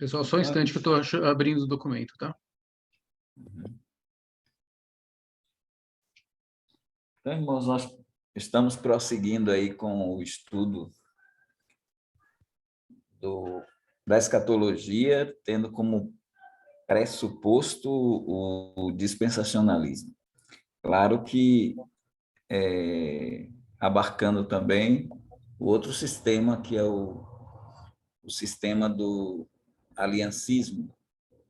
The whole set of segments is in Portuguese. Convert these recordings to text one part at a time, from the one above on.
Pessoal, só um instante que eu estou abrindo o documento, tá? Então, irmãos, nós estamos prosseguindo aí com o estudo da escatologia, tendo como pressuposto o dispensacionalismo. Claro que abarcando também o outro sistema, que é o sistema do aliancismo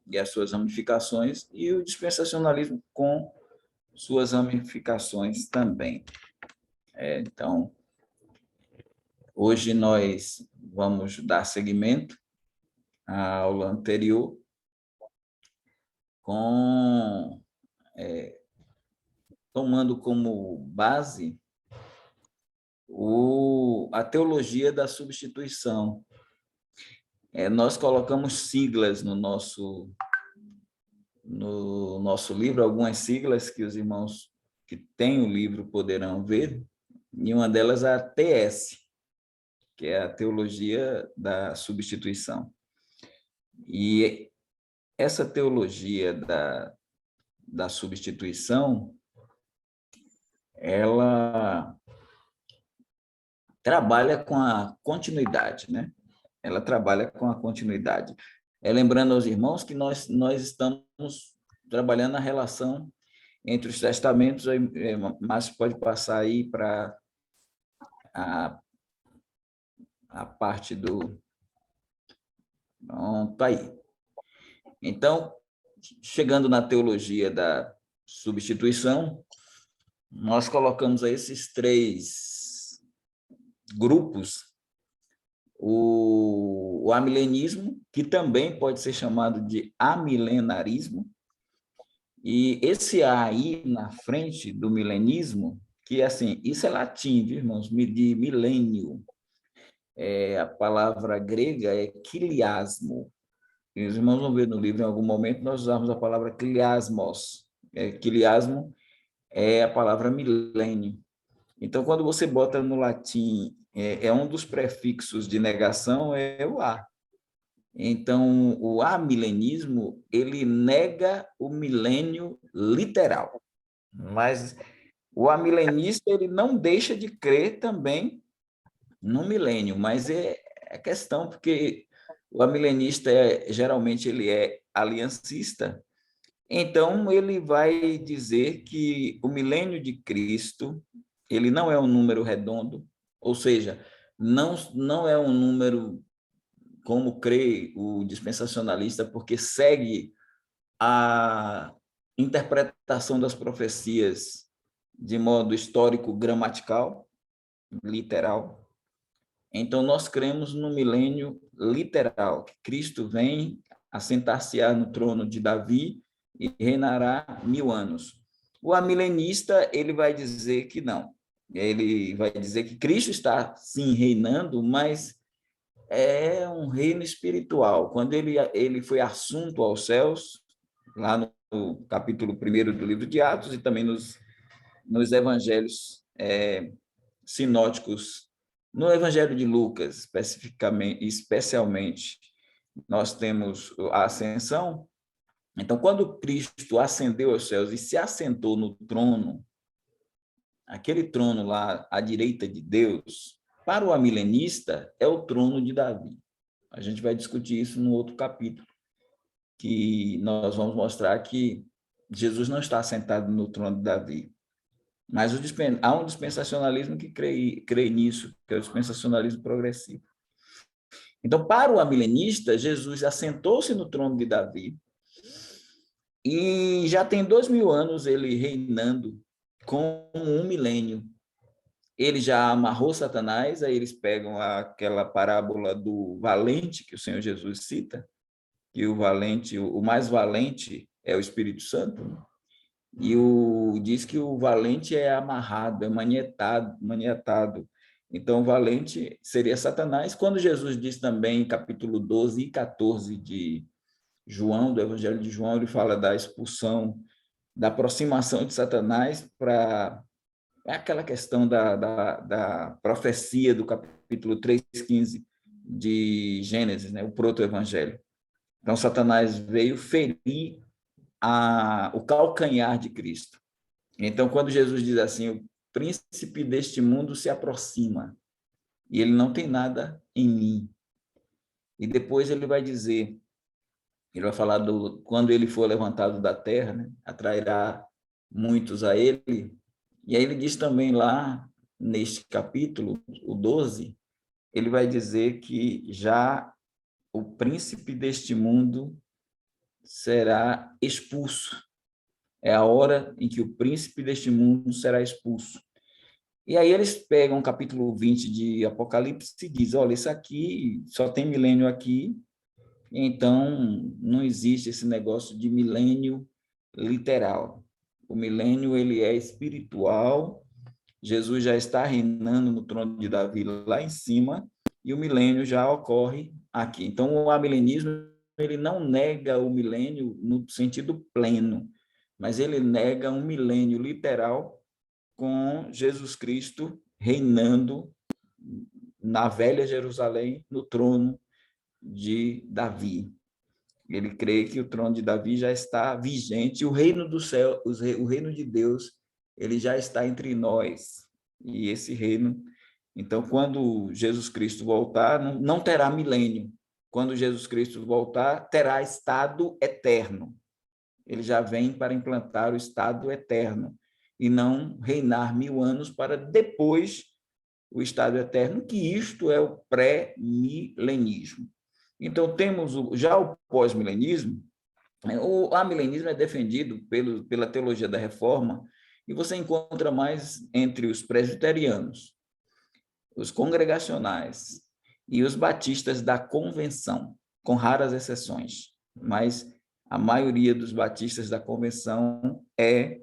e as suas ramificações, e o dispensacionalismo com suas ramificações também. Então, hoje nós vamos dar seguimento à aula anterior com tomando como base a teologia da substituição. Nós colocamos siglas no nosso livro, algumas siglas que os irmãos que têm o livro poderão ver, e uma delas é a TS, que é a teologia da substituição. E essa teologia da substituição, ela trabalha com a continuidade, né? Ela trabalha com a continuidade. Lembrando aos irmãos que nós estamos trabalhando a relação entre os testamentos, Márcio pode passar aí para a parte do... Pronto, aí. Então, chegando na teologia da substituição, nós colocamos aí esses três grupos: o amilenismo, que também pode ser chamado de amilenarismo, e esse A aí na frente do milenismo, que assim, isso é latim, viu, irmãos? De milênio. A palavra grega é quiliasmo. E os irmãos vão ver no livro, em algum momento, nós usamos a palavra quiliasmos. Quiliasmo é a palavra milênio. Então, quando você bota no latim, um dos prefixos de negação é o A. Então, o amilenismo, ele nega o milênio literal. Mas o amilenista, ele não deixa de crer também no milênio, mas é questão porque o amilenista, geralmente, ele é aliancista, então ele vai dizer que o milênio de Cristo, ele não é um número redondo, ou seja, não é um número como crê o dispensacionalista, porque segue a interpretação das profecias de modo histórico gramatical, literal. Então, nós cremos no milênio literal, que Cristo vem assentar-se-á no trono de Davi e reinará 1000 anos. O amilenista, ele vai dizer que não. Ele vai dizer que Cristo está, sim, reinando, mas é um reino espiritual. Quando ele foi assunto aos céus, lá no capítulo 1º do livro de Atos e também nos evangelhos sinóticos, no Evangelho de Lucas, especialmente, nós temos a ascensão. Então, quando Cristo ascendeu aos céus e se assentou no trono, aquele trono lá à direita de Deus, para o amilenista, é o trono de Davi. A gente vai discutir isso no outro capítulo, que nós vamos mostrar que Jesus não está sentado no trono de Davi. Mas há um dispensacionalismo que crê nisso, que é o dispensacionalismo progressivo. Então, para o amilenista, Jesus assentou-se no trono de Davi e já tem 2000 anos ele reinando com um milênio. Ele já amarrou Satanás, aí eles pegam aquela parábola do valente que o Senhor Jesus cita, que o mais valente é o Espírito Santo, né? E diz que o valente é amarrado, é manietado. Então, o valente seria Satanás. Quando Jesus diz também, em capítulo 12 e 14 de João, do Evangelho de João, ele fala da expulsão, da aproximação de Satanás para... É aquela questão da profecia do capítulo 3:15 de Gênesis, né? O proto-evangelho. Então, Satanás veio ferir o calcanhar de Cristo. Então, quando Jesus diz assim, o príncipe deste mundo se aproxima, e ele não tem nada em mim. E depois ele vai dizer, ele vai falar quando ele for levantado da terra, né, atrairá muitos a ele. E aí ele diz também lá, neste capítulo, o 12, ele vai dizer que já o príncipe deste mundo será expulso. É a hora em que o príncipe deste mundo será expulso. E aí eles pegam o capítulo 20 de Apocalipse e dizem, olha, isso aqui só tem milênio aqui, então não existe esse negócio de milênio literal. O milênio ele é espiritual, Jesus já está reinando no trono de Davi lá em cima, e o milênio já ocorre aqui. Então, o amilenismo ele não nega o milênio no sentido pleno, mas ele nega um milênio literal com Jesus Cristo reinando na velha Jerusalém, no trono de Davi. Ele crê que o trono de Davi já está vigente, o reino do céu, o reino de Deus, ele já está entre nós. E esse reino, então, quando Jesus Cristo voltar, não terá milênio. Quando Jesus Cristo voltar, terá estado eterno. Ele já vem para implantar o estado eterno e não reinar 1000 anos para depois o estado eterno, que isto é o pré-milenismo. Então, temos já o pós-milenismo. O amilenismo é defendido pela teologia da reforma, e você encontra mais entre os presbiterianos, os congregacionais e os batistas da convenção, com raras exceções, mas a maioria dos batistas da convenção é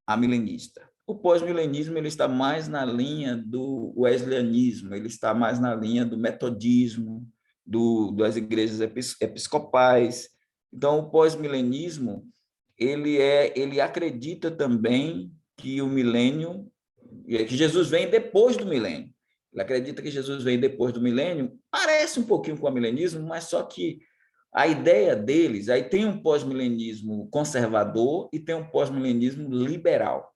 amilenista. O pós-milenismo ele está mais na linha do wesleyanismo, ele está mais na linha do metodismo, das igrejas episcopais. Então, o pós-milenismo ele acredita também que o milênio, que Jesus vem depois do milênio. Ele acredita que Jesus vem depois do milênio, parece um pouquinho com o milenismo, mas só que a ideia deles, aí tem um pós-milenismo conservador e tem um pós-milenismo liberal.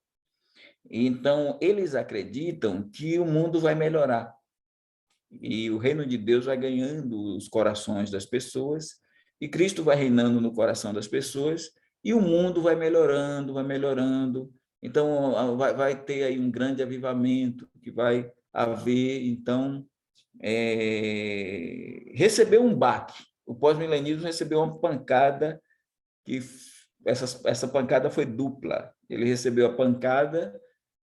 Então, eles acreditam que o mundo vai melhorar e o reino de Deus vai ganhando os corações das pessoas e Cristo vai reinando no coração das pessoas e o mundo vai melhorando, vai melhorando. Então, vai ter aí um grande avivamento que vai haver, então, recebeu um baque. O pós-milenismo recebeu uma pancada que essa pancada foi dupla. Ele recebeu a pancada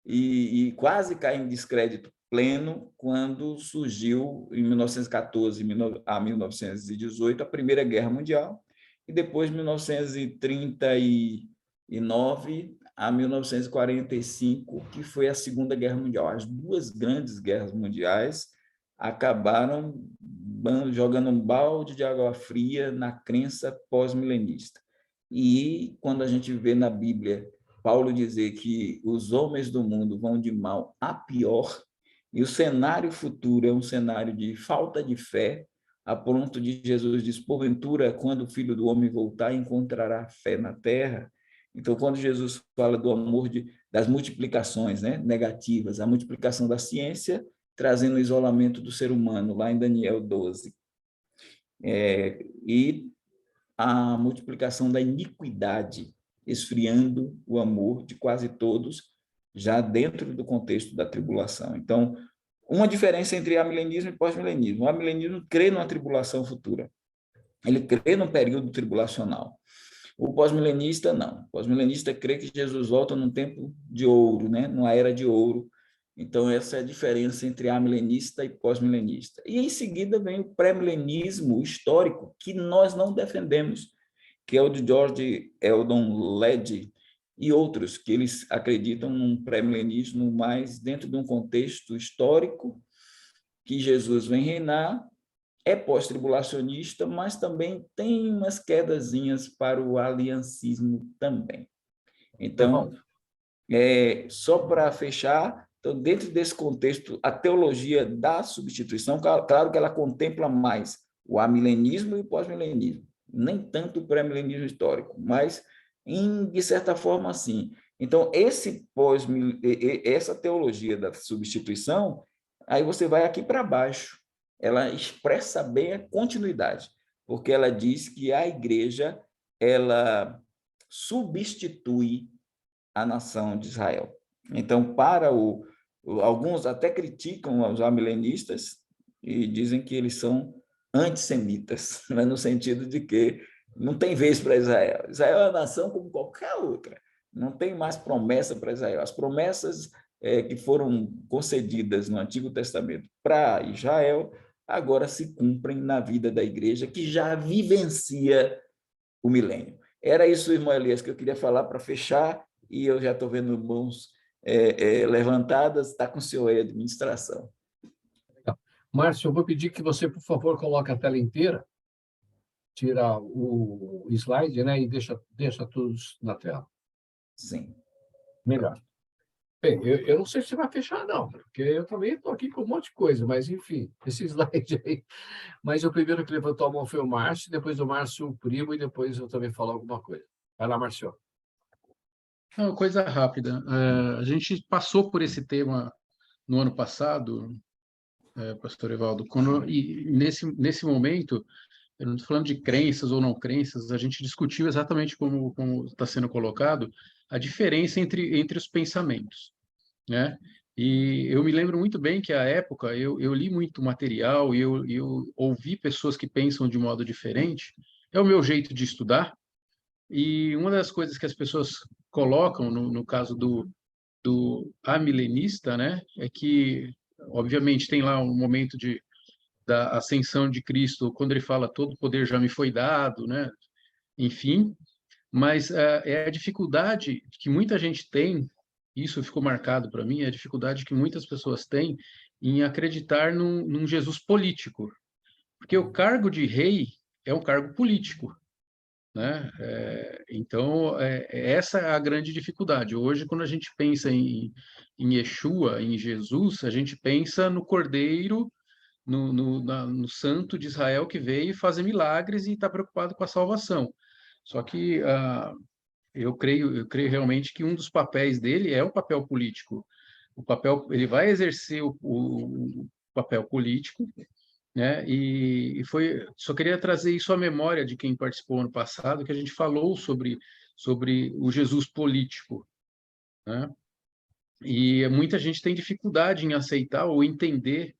e quase caiu em descrédito pleno quando surgiu, em 1914 a 1918, a Primeira Guerra Mundial, e depois, 1939 a 1945, que foi a Segunda Guerra Mundial. As duas grandes guerras mundiais acabaram jogando um balde de água fria na crença pós-milenista. E quando a gente vê na Bíblia Paulo dizer que os homens do mundo vão de mal a pior, e o cenário futuro é um cenário de falta de fé, a ponto de Jesus diz, porventura, quando o Filho do Homem voltar, encontrará fé na terra. Então, quando Jesus fala do amor das multiplicações, né, negativas, a multiplicação da ciência, trazendo o isolamento do ser humano, lá em Daniel 12. E a multiplicação da iniquidade, esfriando o amor de quase todos, já dentro do contexto da tribulação. Então, uma diferença entre amilenismo e pós-milenismo. O amilenismo crê numa tribulação futura. Ele crê num período tribulacional. O pós-milenista, não. O pós-milenista crê que Jesus volta num tempo de ouro, né? Numa era de ouro. Então, essa é a diferença entre amilenista e pós-milenista. E, em seguida, vem o pré-milenismo histórico, que nós não defendemos, que é o de George Eldon Led e outros, que eles acreditam num pré-milenismo mais dentro de um contexto histórico, que Jesus vem reinar, é pós-tribulacionista, mas também tem umas quedazinhas para o aliancismo também. Então, só para fechar, então, dentro desse contexto, a teologia da substituição, claro que ela contempla mais o amilenismo e o pós-milenismo, nem tanto o pré-milenismo histórico, mas, de certa forma, sim. Então, essa teologia da substituição, aí você vai aqui para baixo, ela expressa bem a continuidade, porque ela diz que a igreja, ela substitui a nação de Israel. Então, alguns até criticam os amilenistas e dizem que eles são antissemitas, né? No sentido de que não tem vez para Israel. Israel é uma nação como qualquer outra. Não tem mais promessa para Israel. As promessas que foram concedidas no Antigo Testamento para Israel agora se cumprem na vida da igreja, que já vivencia o milênio. Era isso, irmão Elias, que eu queria falar para fechar, e eu já estou vendo mãos levantadas. Está com o senhor aí a administração. Márcio, eu vou pedir que você, por favor, coloque a tela inteira, tira o slide, né, e deixa todos na tela. Sim. Melhor. Bem, eu não sei se vai fechar, não, porque eu também estou aqui com um monte de coisa, mas, enfim, esse slide aí. Mas o primeiro que levantou a mão foi o Márcio, depois o Márcio, o Primo, e depois eu também falo alguma coisa. Vai lá, Márcio. Uma coisa rápida. A gente passou por esse tema no ano passado, pastor Evaldo, e nesse momento, eu não estou falando de crenças ou não crenças, a gente discutiu exatamente como está sendo colocado, a diferença entre os pensamentos, né? E eu me lembro muito bem que, à época, eu li muito material e eu ouvi pessoas que pensam de modo diferente. É o meu jeito de estudar, e uma das coisas que as pessoas colocam, no caso do amilenista, né, é que, obviamente, tem lá um momento da ascensão de Cristo, quando ele fala todo poder já me foi dado, né, enfim, mas é a dificuldade que muita gente tem, isso ficou marcado para mim, é a dificuldade que muitas pessoas têm em acreditar num Jesus político, porque o cargo de rei é um cargo político, né? Então, essa é a grande dificuldade. Hoje, quando a gente pensa em Yeshua, em Jesus, a gente pensa no Cordeiro, no Santo de Israel que veio fazer milagres e está preocupado com a salvação. Só que eu creio realmente que um dos papéis dele é o papel político. Ele vai exercer o papel político, né? Só queria trazer isso à memória de quem participou ano passado, que a gente falou sobre o Jesus político, né? E muita gente tem dificuldade em aceitar ou entender,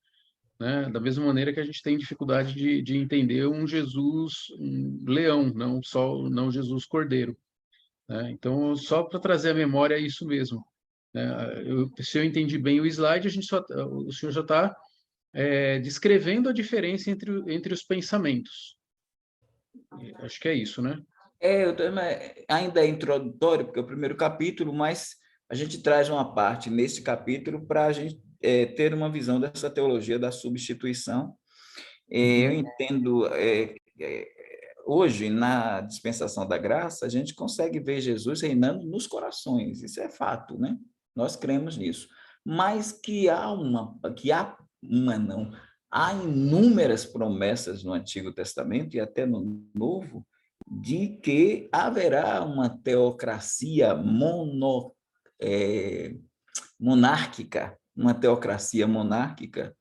né? Da mesma maneira que a gente tem dificuldade de entender um Jesus um leão, não Jesus cordeiro, né? Então, só para trazer à memória é isso mesmo, né? Se eu entendi bem o slide, o senhor já está descrevendo a diferença entre os pensamentos. Acho que é isso, né? Ainda é introdutório, porque é o primeiro capítulo, mas a gente traz uma parte nesse capítulo para a gente ter uma visão dessa teologia da substituição. Eu entendo, hoje, na dispensação da graça, a gente consegue ver Jesus reinando nos corações, isso é fato, né? Nós cremos nisso. Mas há inúmeras promessas no Antigo Testamento e até no Novo, de que haverá uma teocracia monárquica, uma teocracia monárquica,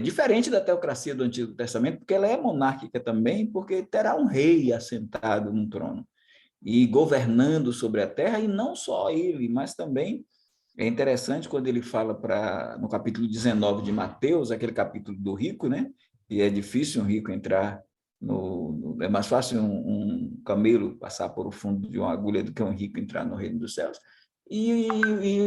diferente da teocracia do Antigo Testamento, porque ela é monárquica também, porque terá um rei assentado no trono e governando sobre a terra, e não só ele, mas também é interessante quando ele fala no capítulo 19 de Mateus, aquele capítulo do rico, né? E é difícil um rico entrar é mais fácil um camelo passar por o fundo de uma agulha do que um rico entrar no reino dos céus. E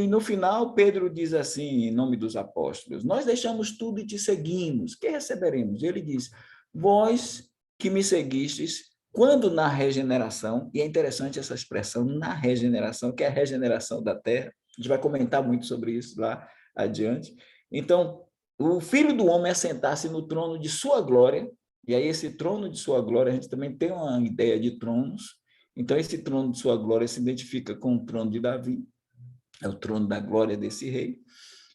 no final, Pedro diz assim, em nome dos apóstolos: nós deixamos tudo e te seguimos, que receberemos? Ele diz: vós que me seguistes, quando na regeneração, e é interessante essa expressão, na regeneração, que é a regeneração da terra, a gente vai comentar muito sobre isso lá adiante. Então, o Filho do Homem assentar-se no trono de sua glória, e aí esse trono de sua glória, a gente também tem uma ideia de tronos. Então, esse trono de sua glória se identifica com o trono de Davi, é o trono da glória desse rei.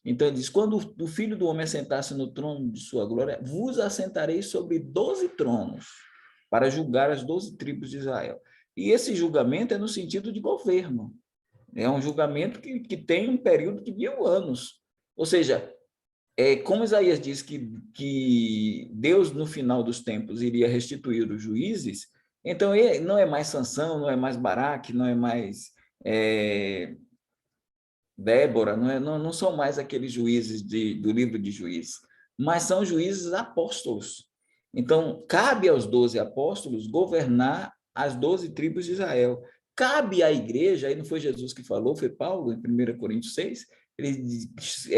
Então, ele diz: quando o Filho do Homem assentar-se no trono de sua glória, vos assentarei sobre 12 tronos, para julgar as 12 tribos de Israel. E esse julgamento é no sentido de governo. É um julgamento que tem um período de 1000 anos. Ou seja, como Isaías diz que Deus, no final dos tempos, iria restituir os juízes, então não é mais Sansão, não é mais Baraque, não é mais Débora, não são mais aqueles juízes do livro de Juízes, mas são juízes apóstolos. Então, cabe aos 12 apóstolos governar as 12 tribos de Israel. Cabe à igreja, aí não foi Jesus que falou, foi Paulo, em 1 Coríntios 6, ele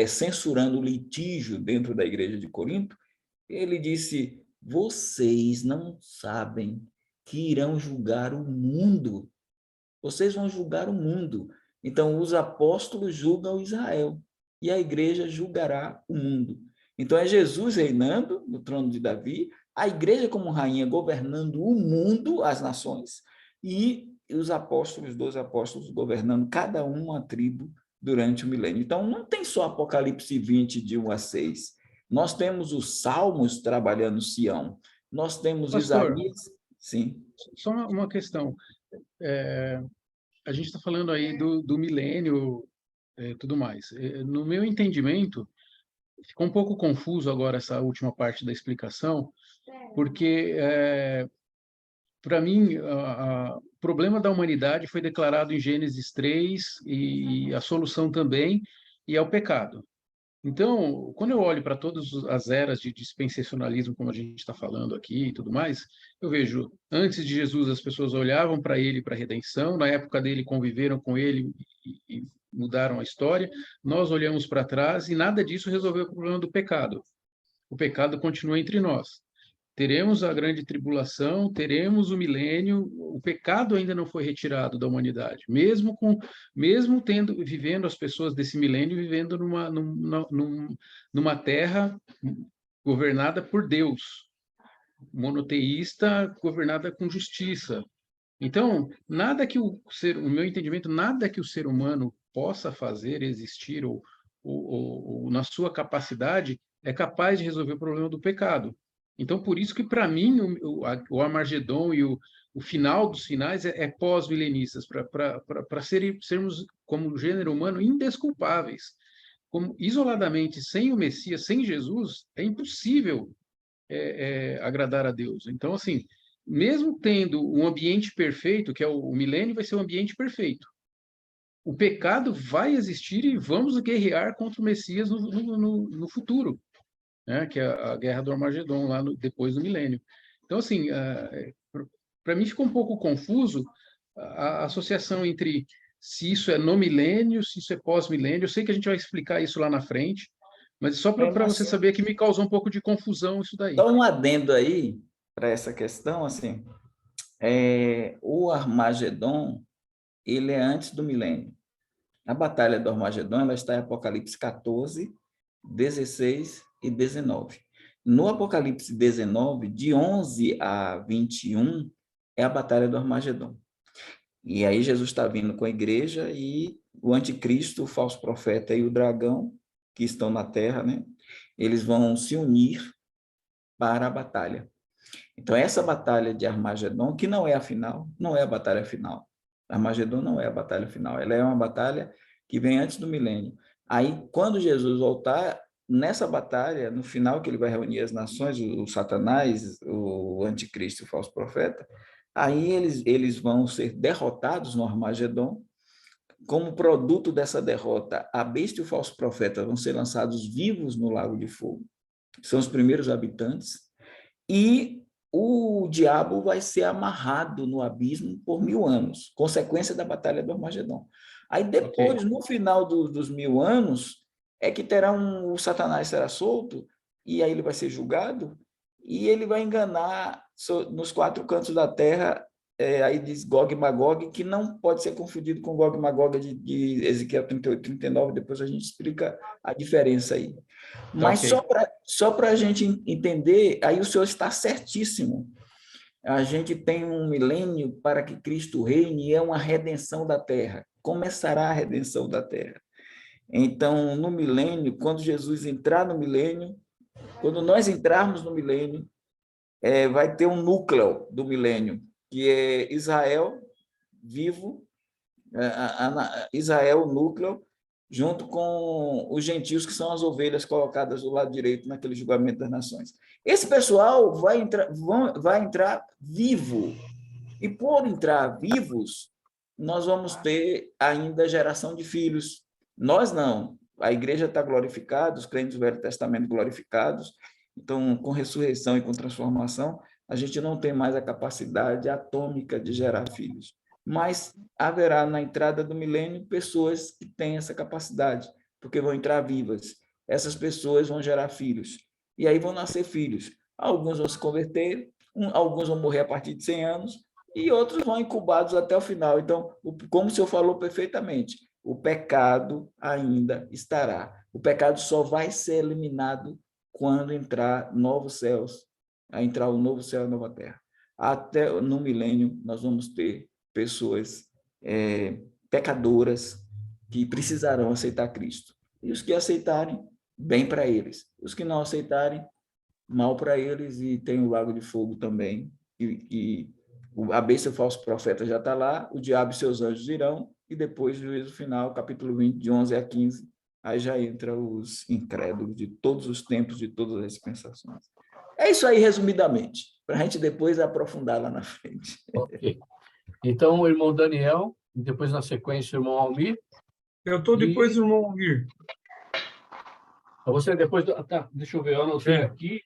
censurando o litígio dentro da igreja de Corinto, ele disse, vocês não sabem que irão julgar o mundo. Vocês vão julgar o mundo. Então, os apóstolos julgam Israel e a igreja julgará o mundo. Então, é Jesus reinando no trono de Davi, a igreja como rainha governando o mundo, as nações, e os apóstolos, 12 apóstolos, governando cada uma tribo durante o milênio. Então, não tem só Apocalipse 20, de 1 a 6. Nós temos os Salmos trabalhando Sião. Nós temos Pastor, Isaías... Sim. só uma questão. A gente está falando aí do milênio, tudo mais. No meu entendimento, ficou um pouco confuso agora essa última parte da explicação, porque, para mim, o problema da humanidade foi declarado em Gênesis 3, e a solução também, e é o pecado. Então, quando eu olho para todas as eras de dispensacionalismo, como a gente está falando aqui e tudo mais, eu vejo, antes de Jesus, as pessoas olhavam para ele para a redenção, na época dele conviveram com ele e mudaram a história, nós olhamos para trás e nada disso resolveu o problema do pecado. O pecado continua entre nós. Teremos a grande tribulação, teremos o milênio, o pecado ainda não foi retirado da humanidade, mesmo vivendo as pessoas desse milênio vivendo numa terra governada por Deus, monoteísta, governada com justiça. Então, o meu entendimento, nada que o ser humano possa fazer, existir ou na sua capacidade é capaz de resolver o problema do pecado. Então, por isso que, para mim, o Armagedon e o final dos finais é pós-milenistas, para sermos, como gênero humano, indesculpáveis. Como, isoladamente, sem o Messias, sem Jesus, é impossível agradar a Deus. Então, assim, mesmo tendo um ambiente perfeito, que é o milênio, vai ser um ambiente perfeito. O pecado vai existir e vamos guerrear contra o Messias no futuro, né? Que é a guerra do Armagedon, depois do milênio. Então, assim, para mim ficou um pouco confuso a associação entre se isso é no milênio, se isso é pós-milênio. Eu sei que a gente vai explicar isso lá na frente, mas só para você saber que me causou um pouco de confusão isso daí. Só um adendo aí para essa questão, assim, o Armagedon, ele é antes do milênio. A batalha do Armagedon, ela está em Apocalipse 14, 16 e 19. No Apocalipse 19, de 11 a 21, é a batalha do Armagedon. E aí Jesus está vindo com a igreja e o anticristo, o falso profeta e o dragão, que estão na terra, né? Eles vão se unir para a batalha. Então, essa batalha de Armagedon, que não é a final, não é a batalha final. Armagedon não é a batalha final, ela é uma batalha que vem antes do milênio. Aí, quando Jesus voltar, nessa batalha, no final que ele vai reunir as nações, o Satanás, o anticristo e o falso profeta, aí eles vão ser derrotados no Armagedon. Como produto dessa derrota, a besta e o falso profeta vão ser lançados vivos no lago de fogo. São os primeiros habitantes. E o diabo vai ser amarrado no abismo por 1000 anos, consequência da batalha do Armagedon. Aí depois, no final dos 1000 anos, é que o Satanás será solto, e aí ele vai ser julgado, e ele vai enganar nos 4 cantos da terra, aí diz Gog e Magog, que não pode ser confundido com Gog e Magog de Ezequiel 38, 39, depois a gente explica a diferença aí. Mas só para a gente entender, aí o senhor está certíssimo. A gente tem um milênio para que Cristo reine e é uma redenção da terra. Começará a redenção da terra. Então, no milênio, quando Jesus entrar no milênio, quando nós entrarmos no milênio, vai ter um núcleo do milênio, que é Israel vivo, Israel, o núcleo, junto com os gentios, que são as ovelhas colocadas do lado direito naquele julgamento das nações. Esse pessoal vai entrar vivo. E por entrar vivos, nós vamos ter ainda geração de filhos. Nós não. A igreja está glorificada, os crentes do Velho Testamento glorificados. Então, com ressurreição e com transformação, a gente não tem mais a capacidade atômica de gerar filhos. Mas haverá na entrada do milênio pessoas que têm essa capacidade, porque vão entrar vivas. Essas pessoas vão gerar filhos. E aí vão nascer filhos. Alguns vão se converter, alguns vão morrer a partir de 100 anos, e outros vão incubados até o final. Então, como o senhor falou perfeitamente, o pecado ainda estará. O pecado só vai ser eliminado quando entrar novos céus, entrar o novo céu e a nova terra. Até no milênio, nós vamos ter pessoas pecadoras que precisarão aceitar Cristo. E os que aceitarem, bem para eles. Os que não aceitarem, mal para eles, e tem o lago de fogo também, e a besta e o falso profeta já está lá, o diabo e seus anjos irão, e depois, juízo final, capítulo 20, de 11 a 15, aí já entra os incrédulos de todos os tempos, de todas as dispensações. É isso aí, resumidamente, para a gente depois aprofundar lá na frente. Ok. Então, o irmão Daniel, e depois, na sequência, o irmão Almir. Eu estou depois do irmão Almir. Você depois... Tá, deixa eu ver, eu anotei aqui.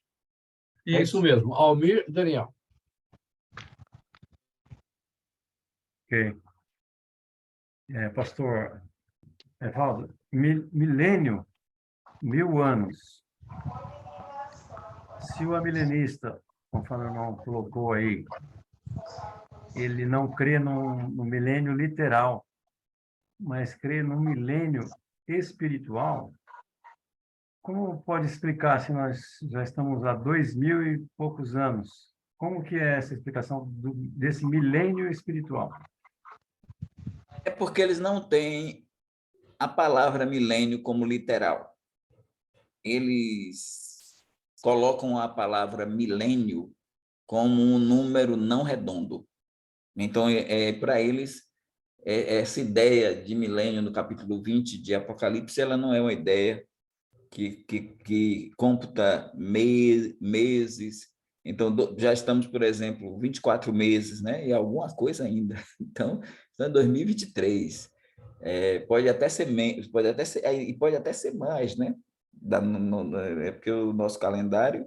É isso mesmo, Almir, Daniel. Ok. Pastor Evaldo, milênio, 1000 anos. Se o amilenista, conforme o irmão colocou aí, ele não crê no milênio literal, mas crê no milênio espiritual, como pode explicar se nós já estamos há 2000 e poucos anos? Como que é essa explicação desse milênio espiritual? É porque eles não têm a palavra milênio como literal. Eles colocam a palavra milênio como um número não redondo. Então, para eles, essa ideia de milênio no capítulo 20 de Apocalipse, ela não é uma ideia que computa meses. Então, já estamos, por exemplo, 24 meses, né? E alguma coisa ainda. Então, estamos em 2023. Pode até ser menos, pode até ser mais, né? É porque o nosso calendário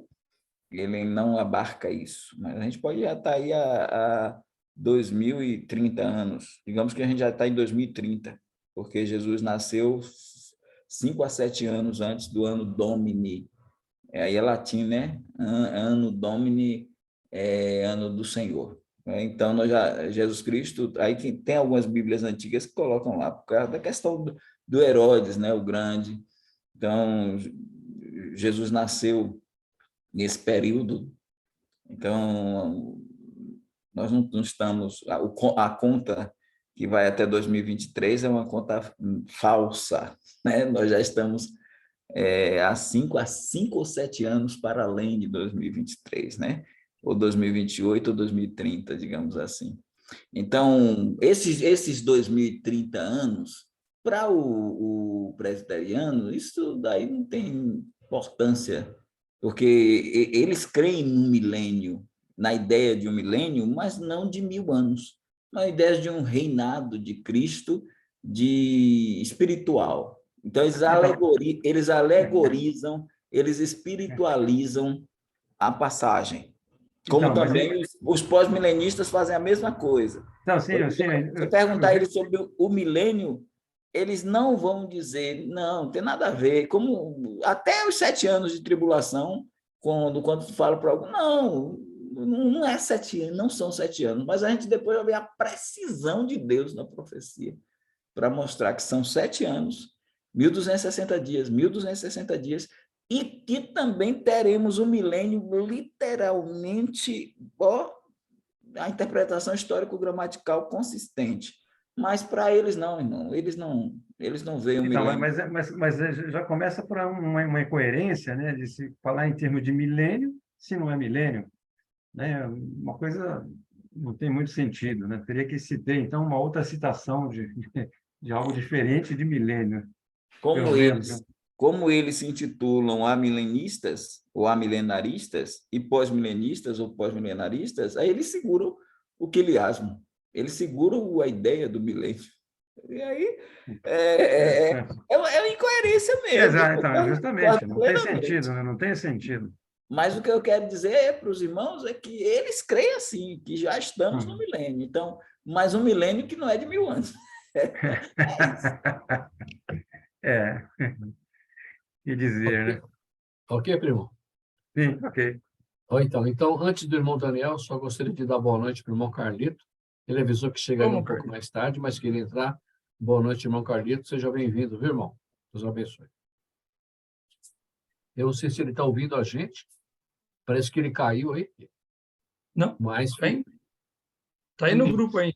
ele não abarca isso. Mas a gente pode já estar aí há 2030 anos. Digamos que a gente já está em 2030, porque Jesus nasceu 5 a 7 anos antes do ano Domini. Aí é latim, né? Ano Domini é ano do Senhor. Então, Jesus Cristo, aí tem algumas Bíblias antigas que colocam lá, por causa da questão do Herodes, né? O Grande. Então, Jesus nasceu nesse período. Então, nós não estamos... A conta que vai até 2023 é uma conta falsa, né? Nós já estamos há 5 ou 7 anos para além de 2023, né? Ou 2028 ou 2030, digamos assim. Então, esses 2030 anos, para o presbiteriano, isso daí não tem importância, porque eles creem no milênio, na ideia de um milênio, mas não de 1000 anos, na ideia de um reinado de Cristo espiritual. Então, eles alegorizam, eles espiritualizam a passagem. Como Então, também os pós-milenistas fazem a mesma coisa. Então, sim, Se eu perguntar eles sobre o milênio, eles não vão dizer, não tem nada a ver. Como até os 7 anos de tribulação, quando tu fala para alguém, não é 7 anos, não são 7 anos, mas a gente depois vai ver a precisão de Deus na profecia, para mostrar que são 7 anos, 1260 dias, 1260 dias, e que também teremos o milênio literalmente, a interpretação histórico-gramatical consistente. Mas para eles não, irmão. Eles não veem o então, milênio. mas já começa por uma incoerência, né, de se falar em termos de milênio, se não é milênio. né? Uma coisa não tem muito sentido, né? Teria que se ter, então, uma outra citação de algo diferente de milênio, pelo Como menos, né? eles, como eles se intitulam amilenistas ou amilenaristas e pós-milenistas ou pós-milenaristas, aí eles seguram o quiliasmo, eles seguram a ideia do milênio. E aí é uma incoerência mesmo, eu Exato, então, justamente, concordo não tem plenamente. sentido, né? Não tem sentido. Mas o que eu quero dizer para os irmãos é que eles creem assim, que já estamos no Uhum. milênio. Então, mas um milênio que não é de 1000 anos. É, que dizer, Ok, né? ok, primo? Sim, ok. Então, antes do irmão Daniel, só gostaria de dar boa noite para o irmão Carlito. Ele avisou que chegaria um Vamos, pouco Carlos. mais tarde, mas queria entrar. Boa noite, irmão Carlito. Seja bem-vindo, viu, irmão? Deus abençoe. Eu não sei se ele está ouvindo a gente. Parece que ele caiu aí, Não, mas tá aí no grupo aí.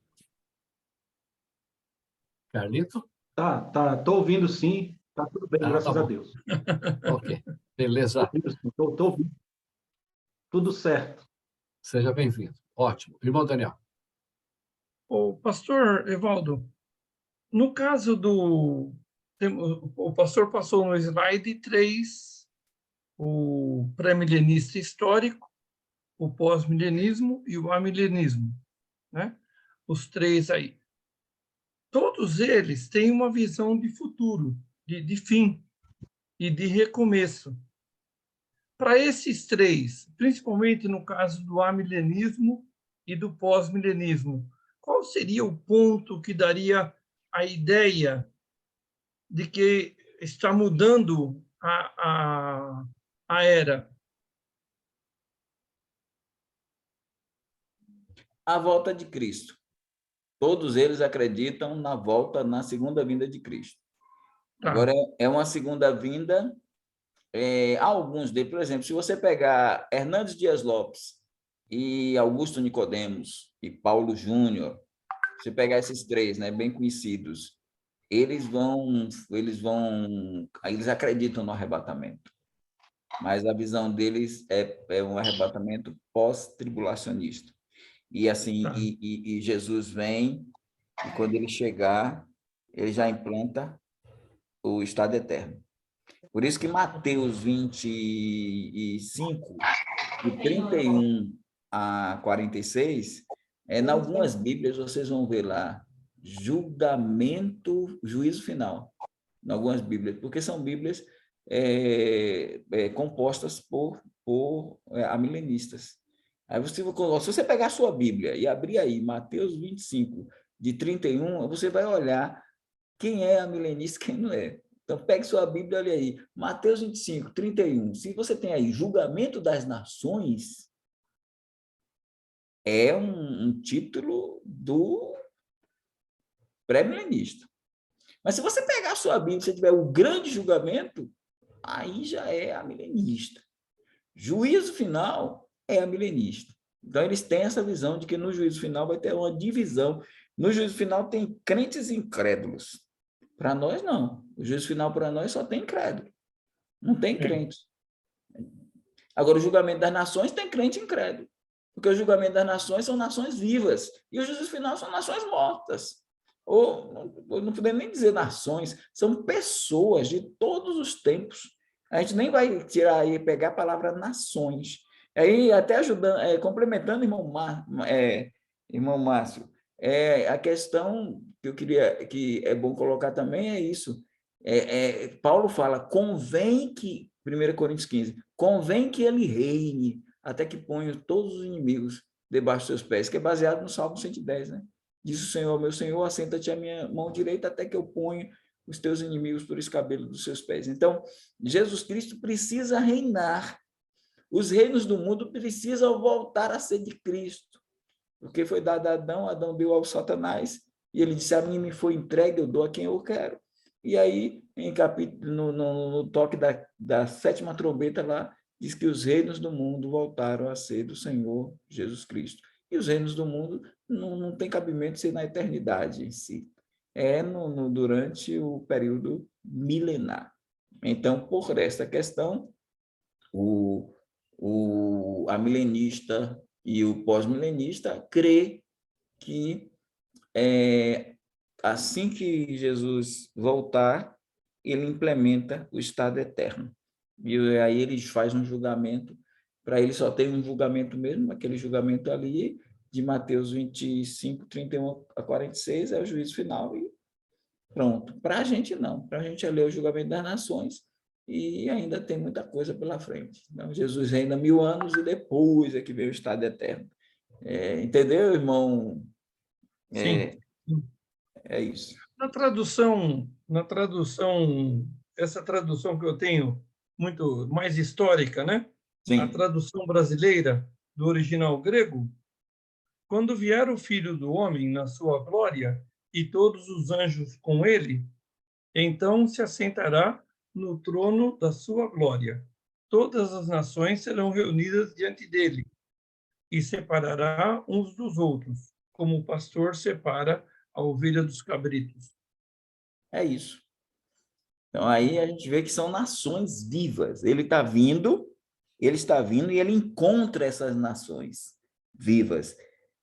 Carlito? Tô ouvindo sim, tá tudo bem, Ah, tá graças a bom. Deus. Ok. Tô Beleza. ouvindo sim, tô ouvindo. Tudo certo. Seja bem-vindo. Ótimo. Irmão Daniel. O pastor Evaldo, no caso o pastor passou no slide 3, o pré-milenista histórico, o pós-milenismo e o amilenismo, né? Os três aí. Todos eles têm uma visão de futuro, de fim e de recomeço. Para esses três, principalmente no caso do amilenismo e do pós-milenismo, qual seria o ponto que daria a ideia de que está mudando a era? A volta de Cristo. Todos eles acreditam na volta, na segunda vinda de Cristo. Tá, Agora, é uma segunda vinda, alguns deles, por exemplo, se você pegar Hernandes Dias Lopes e Augusto Nicodemos e Paulo Júnior, se pegar esses três, né, bem conhecidos, eles acreditam no arrebatamento, mas a visão deles é um arrebatamento pós-tribulacionista. E assim, tá. e Jesus vem, e quando ele chegar, ele já implanta o estado eterno. Por isso que Mateus 25, de 31 a 46, em algumas Bíblias vocês vão ver lá, julgamento, juízo final. Em algumas Bíblias, porque são Bíblias compostas por amilenistas. Aí se você pegar a sua Bíblia e abrir aí Mateus 25, de 31, você vai olhar quem é amilenista e quem não é. Então, pegue sua Bíblia e olha aí. Mateus 25, 31. Se você tem aí julgamento das nações, é um título do pré-milenista. Mas se você pegar a sua Bíblia e você tiver o grande julgamento, aí já é amilenista. Juízo final é amilenista. Então, eles têm essa visão de que no juízo final vai ter uma divisão. No juízo final tem crentes e incrédulos. Para nós, não. O juízo final para nós só tem incrédulo. Não tem crente. Agora, o julgamento das nações tem crente e incrédulo. Porque o julgamento das nações são nações vivas. E o juízo final são nações mortas. Ou não podemos nem dizer nações, são pessoas de todos os tempos. A gente nem vai tirar e pegar a palavra nações. Aí, até ajudando, complementando, irmão Márcio, a questão que eu queria, que é bom colocar também é isso. Paulo fala, convém que, 1 Coríntios 15, convém que ele reine até que ponha todos os inimigos debaixo dos seus pés, que é baseado no Salmo 110, né? Diz o Senhor, meu Senhor, assenta-te à minha mão direita até que eu ponha os teus inimigos por escabelo dos seus pés. Então, Jesus Cristo precisa reinar. Os reinos do mundo precisam voltar a ser de Cristo. Porque foi dado a Adão, Adão deu ao Satanás, e ele disse, a mim me foi entregue, eu dou a quem eu quero. E aí, no toque da 7ª trombeta lá, diz que os reinos do mundo voltaram a ser do Senhor Jesus Cristo. E os reinos do mundo não tem cabimento ser na eternidade em si. É durante o período milenar. Então, por esta questão, a milenista E o pós-milenista crê que assim que Jesus voltar, ele implementa o estado eterno. E aí ele faz um julgamento, para ele só tem um julgamento mesmo, aquele julgamento ali, de Mateus 25, 31 a 46, é o juízo final e pronto. Para a gente não, para a gente é ler o julgamento das nações e ainda tem muita coisa pela frente. Então, Jesus reina 1000 anos e depois é que vem o estado eterno. Entendeu, irmão? Sim. É isso. Na tradução, essa tradução que eu tenho, muito mais histórica, né? Sim. A tradução brasileira do original grego, quando vier o Filho do Homem na sua glória e todos os anjos com ele, então se assentará no trono da sua glória. Todas as nações serão reunidas diante dele e separará uns dos outros, como o pastor separa a ovelha dos cabritos. É isso. Então, aí a gente vê que são nações vivas. Ele está vindo e ele encontra essas nações vivas.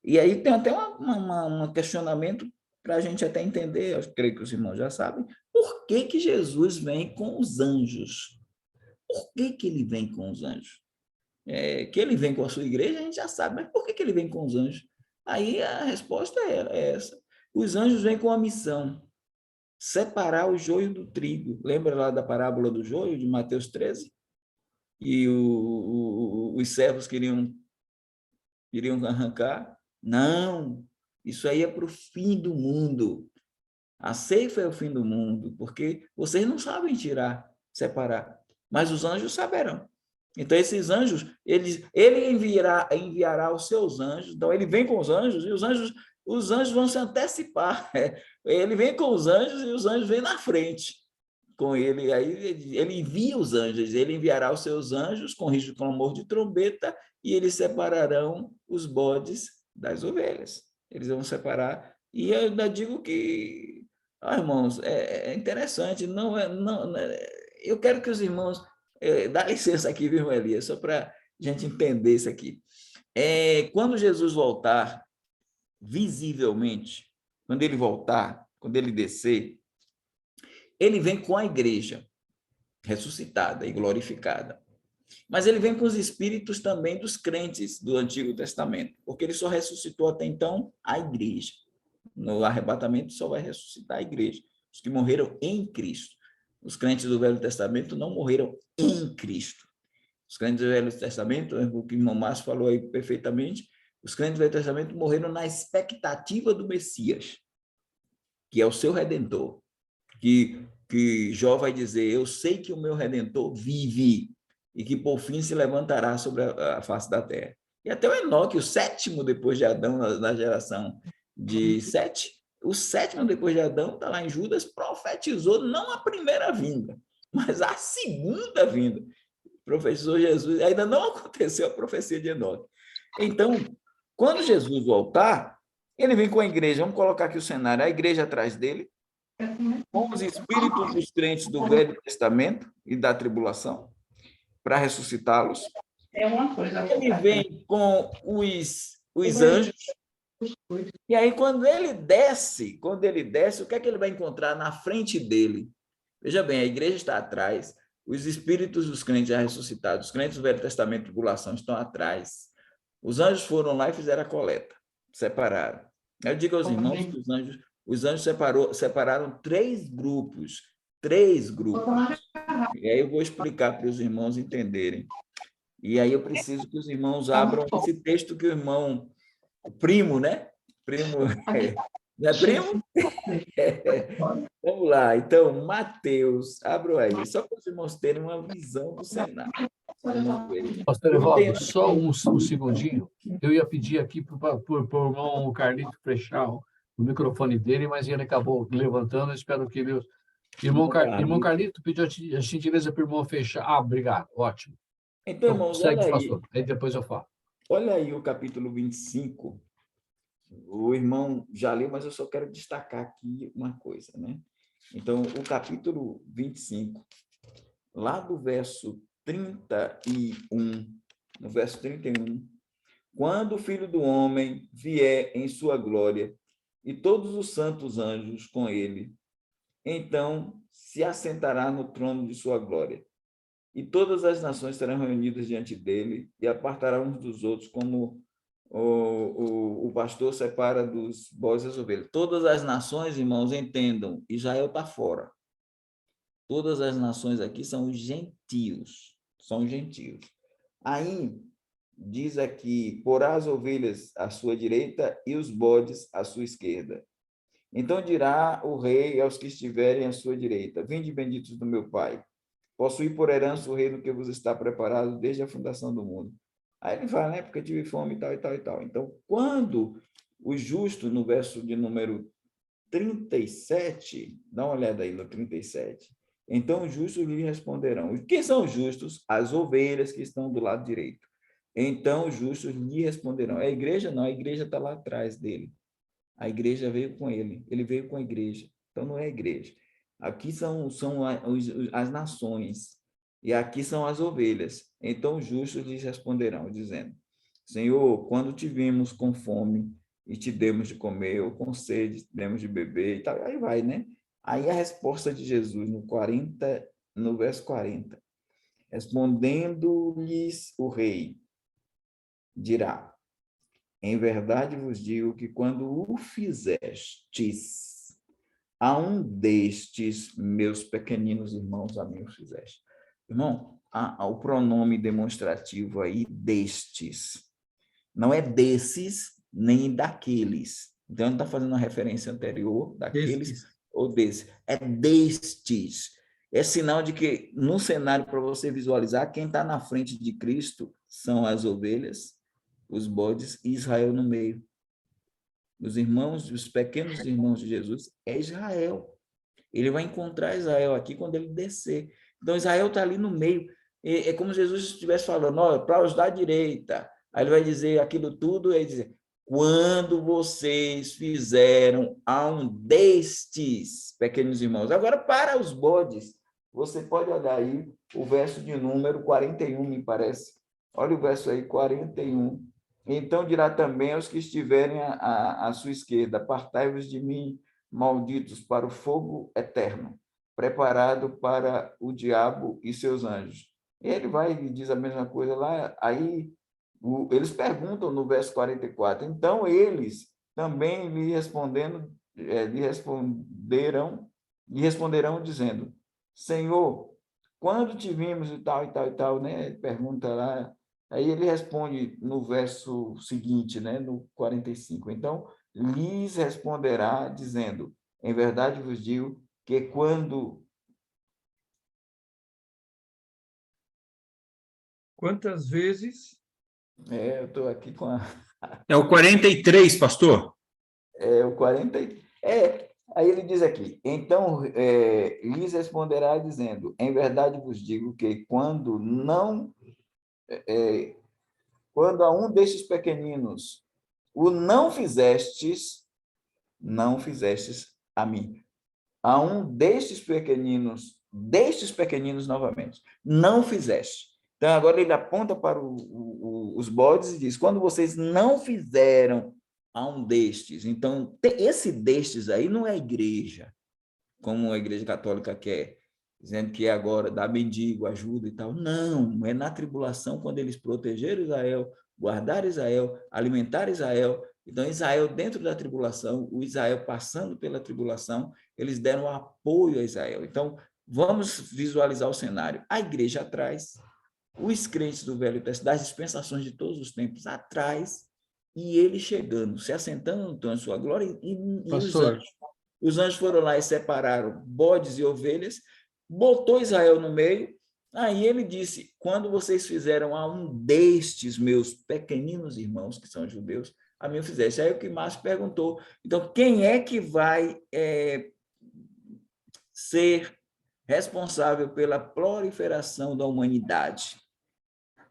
E aí tem até um questionamento para a gente até entender, eu creio que os irmãos já sabem, por que que Jesus vem com os anjos? Por que que ele vem com os anjos? Que ele vem com a sua igreja, a gente já sabe, mas por que que ele vem com os anjos? Aí a resposta é essa. Os anjos vêm com a missão: separar o joio do trigo. Lembra lá da parábola do joio, de Mateus 13? E os servos queriam arrancar? Não, isso aí é para o fim do mundo. A ceifa é o fim do mundo, porque vocês não sabem separar, mas os anjos saberão. Então, esses anjos, ele enviará os seus anjos. Então, ele vem com os anjos, e os anjos vão se antecipar. Ele vem com os anjos e os anjos vêm na frente com ele. Aí ele envia os anjos, ele enviará os seus anjos com rígido clamor de trombeta e eles separarão os bodes das ovelhas. Eles vão separar. E eu ainda digo que, irmãos, é interessante. Não, eu quero que os irmãos... dá licença aqui, viu, Elias? Só para a gente entender isso aqui. Quando Jesus voltar, visivelmente, quando ele voltar, quando ele descer, ele vem com a igreja ressuscitada e glorificada. Mas ele vem com os espíritos também dos crentes do Antigo Testamento, porque ele só ressuscitou até então a igreja. No arrebatamento só vai ressuscitar a igreja, os que morreram em Cristo. Os crentes do Velho Testamento não morreram em Cristo. Os crentes do Velho Testamento, o que o irmão Márcio falou aí perfeitamente, os crentes do Velho Testamento morreram na expectativa do Messias, que é o seu Redentor. Que Jó vai dizer: eu sei que o meu Redentor vive e que por fim se levantará sobre a face da terra. E até o Enoque, o sétimo depois de Adão, na geração de Sete, o sétimo depois de Adão, está lá em Judas, profetizou não a primeira vinda, mas a segunda vinda. Profetizou Jesus, ainda não aconteceu a profecia de Enoque. Então, quando Jesus voltar, ele vem com a igreja, vamos colocar aqui o cenário, a igreja atrás dele, com os espíritos dos crentes do Velho Testamento e da tribulação, para ressuscitá-los. Ele vem com os anjos. E aí, quando ele desce, o que é que ele vai encontrar na frente dele? Veja bem, a igreja está atrás, os espíritos dos crentes já ressuscitados, os crentes do Velho Testamento e tribulação estão atrás. Os anjos foram lá e fizeram a coleta, separaram. Eu digo aos irmãos que os anjos separaram três grupos. E aí eu vou explicar para os irmãos entenderem. E aí eu preciso que os irmãos abram esse texto que o primo, né? Primo, não é primo? Vamos lá, então, Mateus, abram aí, só para os irmãos terem uma visão do cenário. Pastor Evaldo, só um segundinho. Eu ia pedir aqui para o irmão Carlito fechar o microfone dele, mas ele acabou levantando. Eu espero que meu irmão Carlito pediu a gentileza para o irmão fechar. Obrigado, ótimo. Então, irmãos, segue, pastor. Aí depois eu falo. Olha aí o capítulo 25. O irmão já leu, mas eu só quero destacar aqui uma coisa, né? Então, o capítulo 25, lá do verso 31, no verso 31, quando o Filho do Homem vier em sua glória e todos os santos anjos com ele, então se assentará no trono de sua glória. E todas as nações serão reunidas diante dele e apartará uns dos outros, como o pastor separa dos bois as ovelhas. Todas as nações, irmãos, entendam, Israel está fora. Todas as nações aqui são os gentios. São gentios. Aí, diz aqui, porá as ovelhas à sua direita e os bodes à sua esquerda. Então dirá o rei aos que estiverem à sua direita: vinde benditos do meu Pai, possuí por herança o reino que vos está preparado desde a fundação do mundo. Aí ele fala, né? Porque tive fome e tal, e tal, e tal. Então, quando o justo, no verso de número 37, dá uma olhada aí no 37. Então, os justos lhe responderão. Quem são os justos? As ovelhas que estão do lado direito. Então, os justos lhe responderão. É a igreja? Não, a igreja está lá atrás dele. A igreja veio com ele. Ele veio com a igreja. Então, não é a igreja. Aqui são as nações, e aqui são as ovelhas. Então os justos lhes responderão, dizendo: Senhor, quando te vimos com fome e te demos de comer, ou com sede, te demos de beber, e tal. Aí vai, né? Aí a resposta de Jesus, no verso 40. Respondendo-lhes o rei, dirá: em verdade vos digo que quando o fizestes a um destes meus pequeninos irmãos, a mim o fizeste. Irmão, o pronome demonstrativo aí, destes. Não é desses, nem daqueles. Então, não está fazendo uma referência anterior, daqueles ou desses. É destes. É sinal de que, no cenário, para você visualizar, quem está na frente de Cristo são as ovelhas, os bodes e Israel no meio. Os irmãos, os pequenos irmãos de Jesus, é Israel. Ele vai encontrar Israel aqui quando ele descer. Então, Israel está ali no meio. É como se Jesus estivesse falando, para os da direita. Aí ele vai dizer aquilo tudo, e dizer, quando vocês fizeram a um destes pequenos irmãos. Agora, para os bodes, você pode olhar aí o verso de número 41, me parece. Olha o verso aí, 41. Então dirá também aos que estiverem à sua esquerda: apartai-vos de mim, malditos, para o fogo eterno, preparado para o diabo e seus anjos. E ele vai e diz a mesma coisa lá. Aí eles perguntam no verso 44. Então eles também lhe responderão dizendo: Senhor, quando te vimos e tal, e tal, e tal, né? Pergunta lá. Aí ele responde no verso seguinte, né, no 45. Então, lhes responderá, dizendo: em verdade vos digo que quando... Quantas vezes? eu estou aqui com a... É o 43, pastor? o 40... aí ele diz aqui, então, lhes responderá, dizendo: em verdade vos digo que quando a um destes pequeninos o não fizestes a mim. A um destes pequeninos novamente, não fizeste. Então, agora ele aponta para os bodes e diz: quando vocês não fizeram a um destes. Então, esse destes aí não é a igreja, como a igreja católica quer, dizendo que agora dá mendigo, ajuda e tal. Não, é na tribulação, quando eles protegeram Israel, guardaram Israel, alimentaram Israel. Então, Israel dentro da tribulação, o Israel passando pela tribulação, eles deram apoio a Israel. Então, vamos visualizar o cenário. A igreja atrás, os crentes do Velho Testamento, das dispensações de todos os tempos atrás, e ele chegando, se assentando no trono de sua glória, e os anjos foram lá e separaram bodes e ovelhas, botou Israel no meio. Aí ele disse: quando vocês fizeram a um destes meus pequeninos irmãos, que são judeus, a mim o fizeste. Aí o que Márcio perguntou: então, quem é que vai ser responsável pela proliferação da humanidade?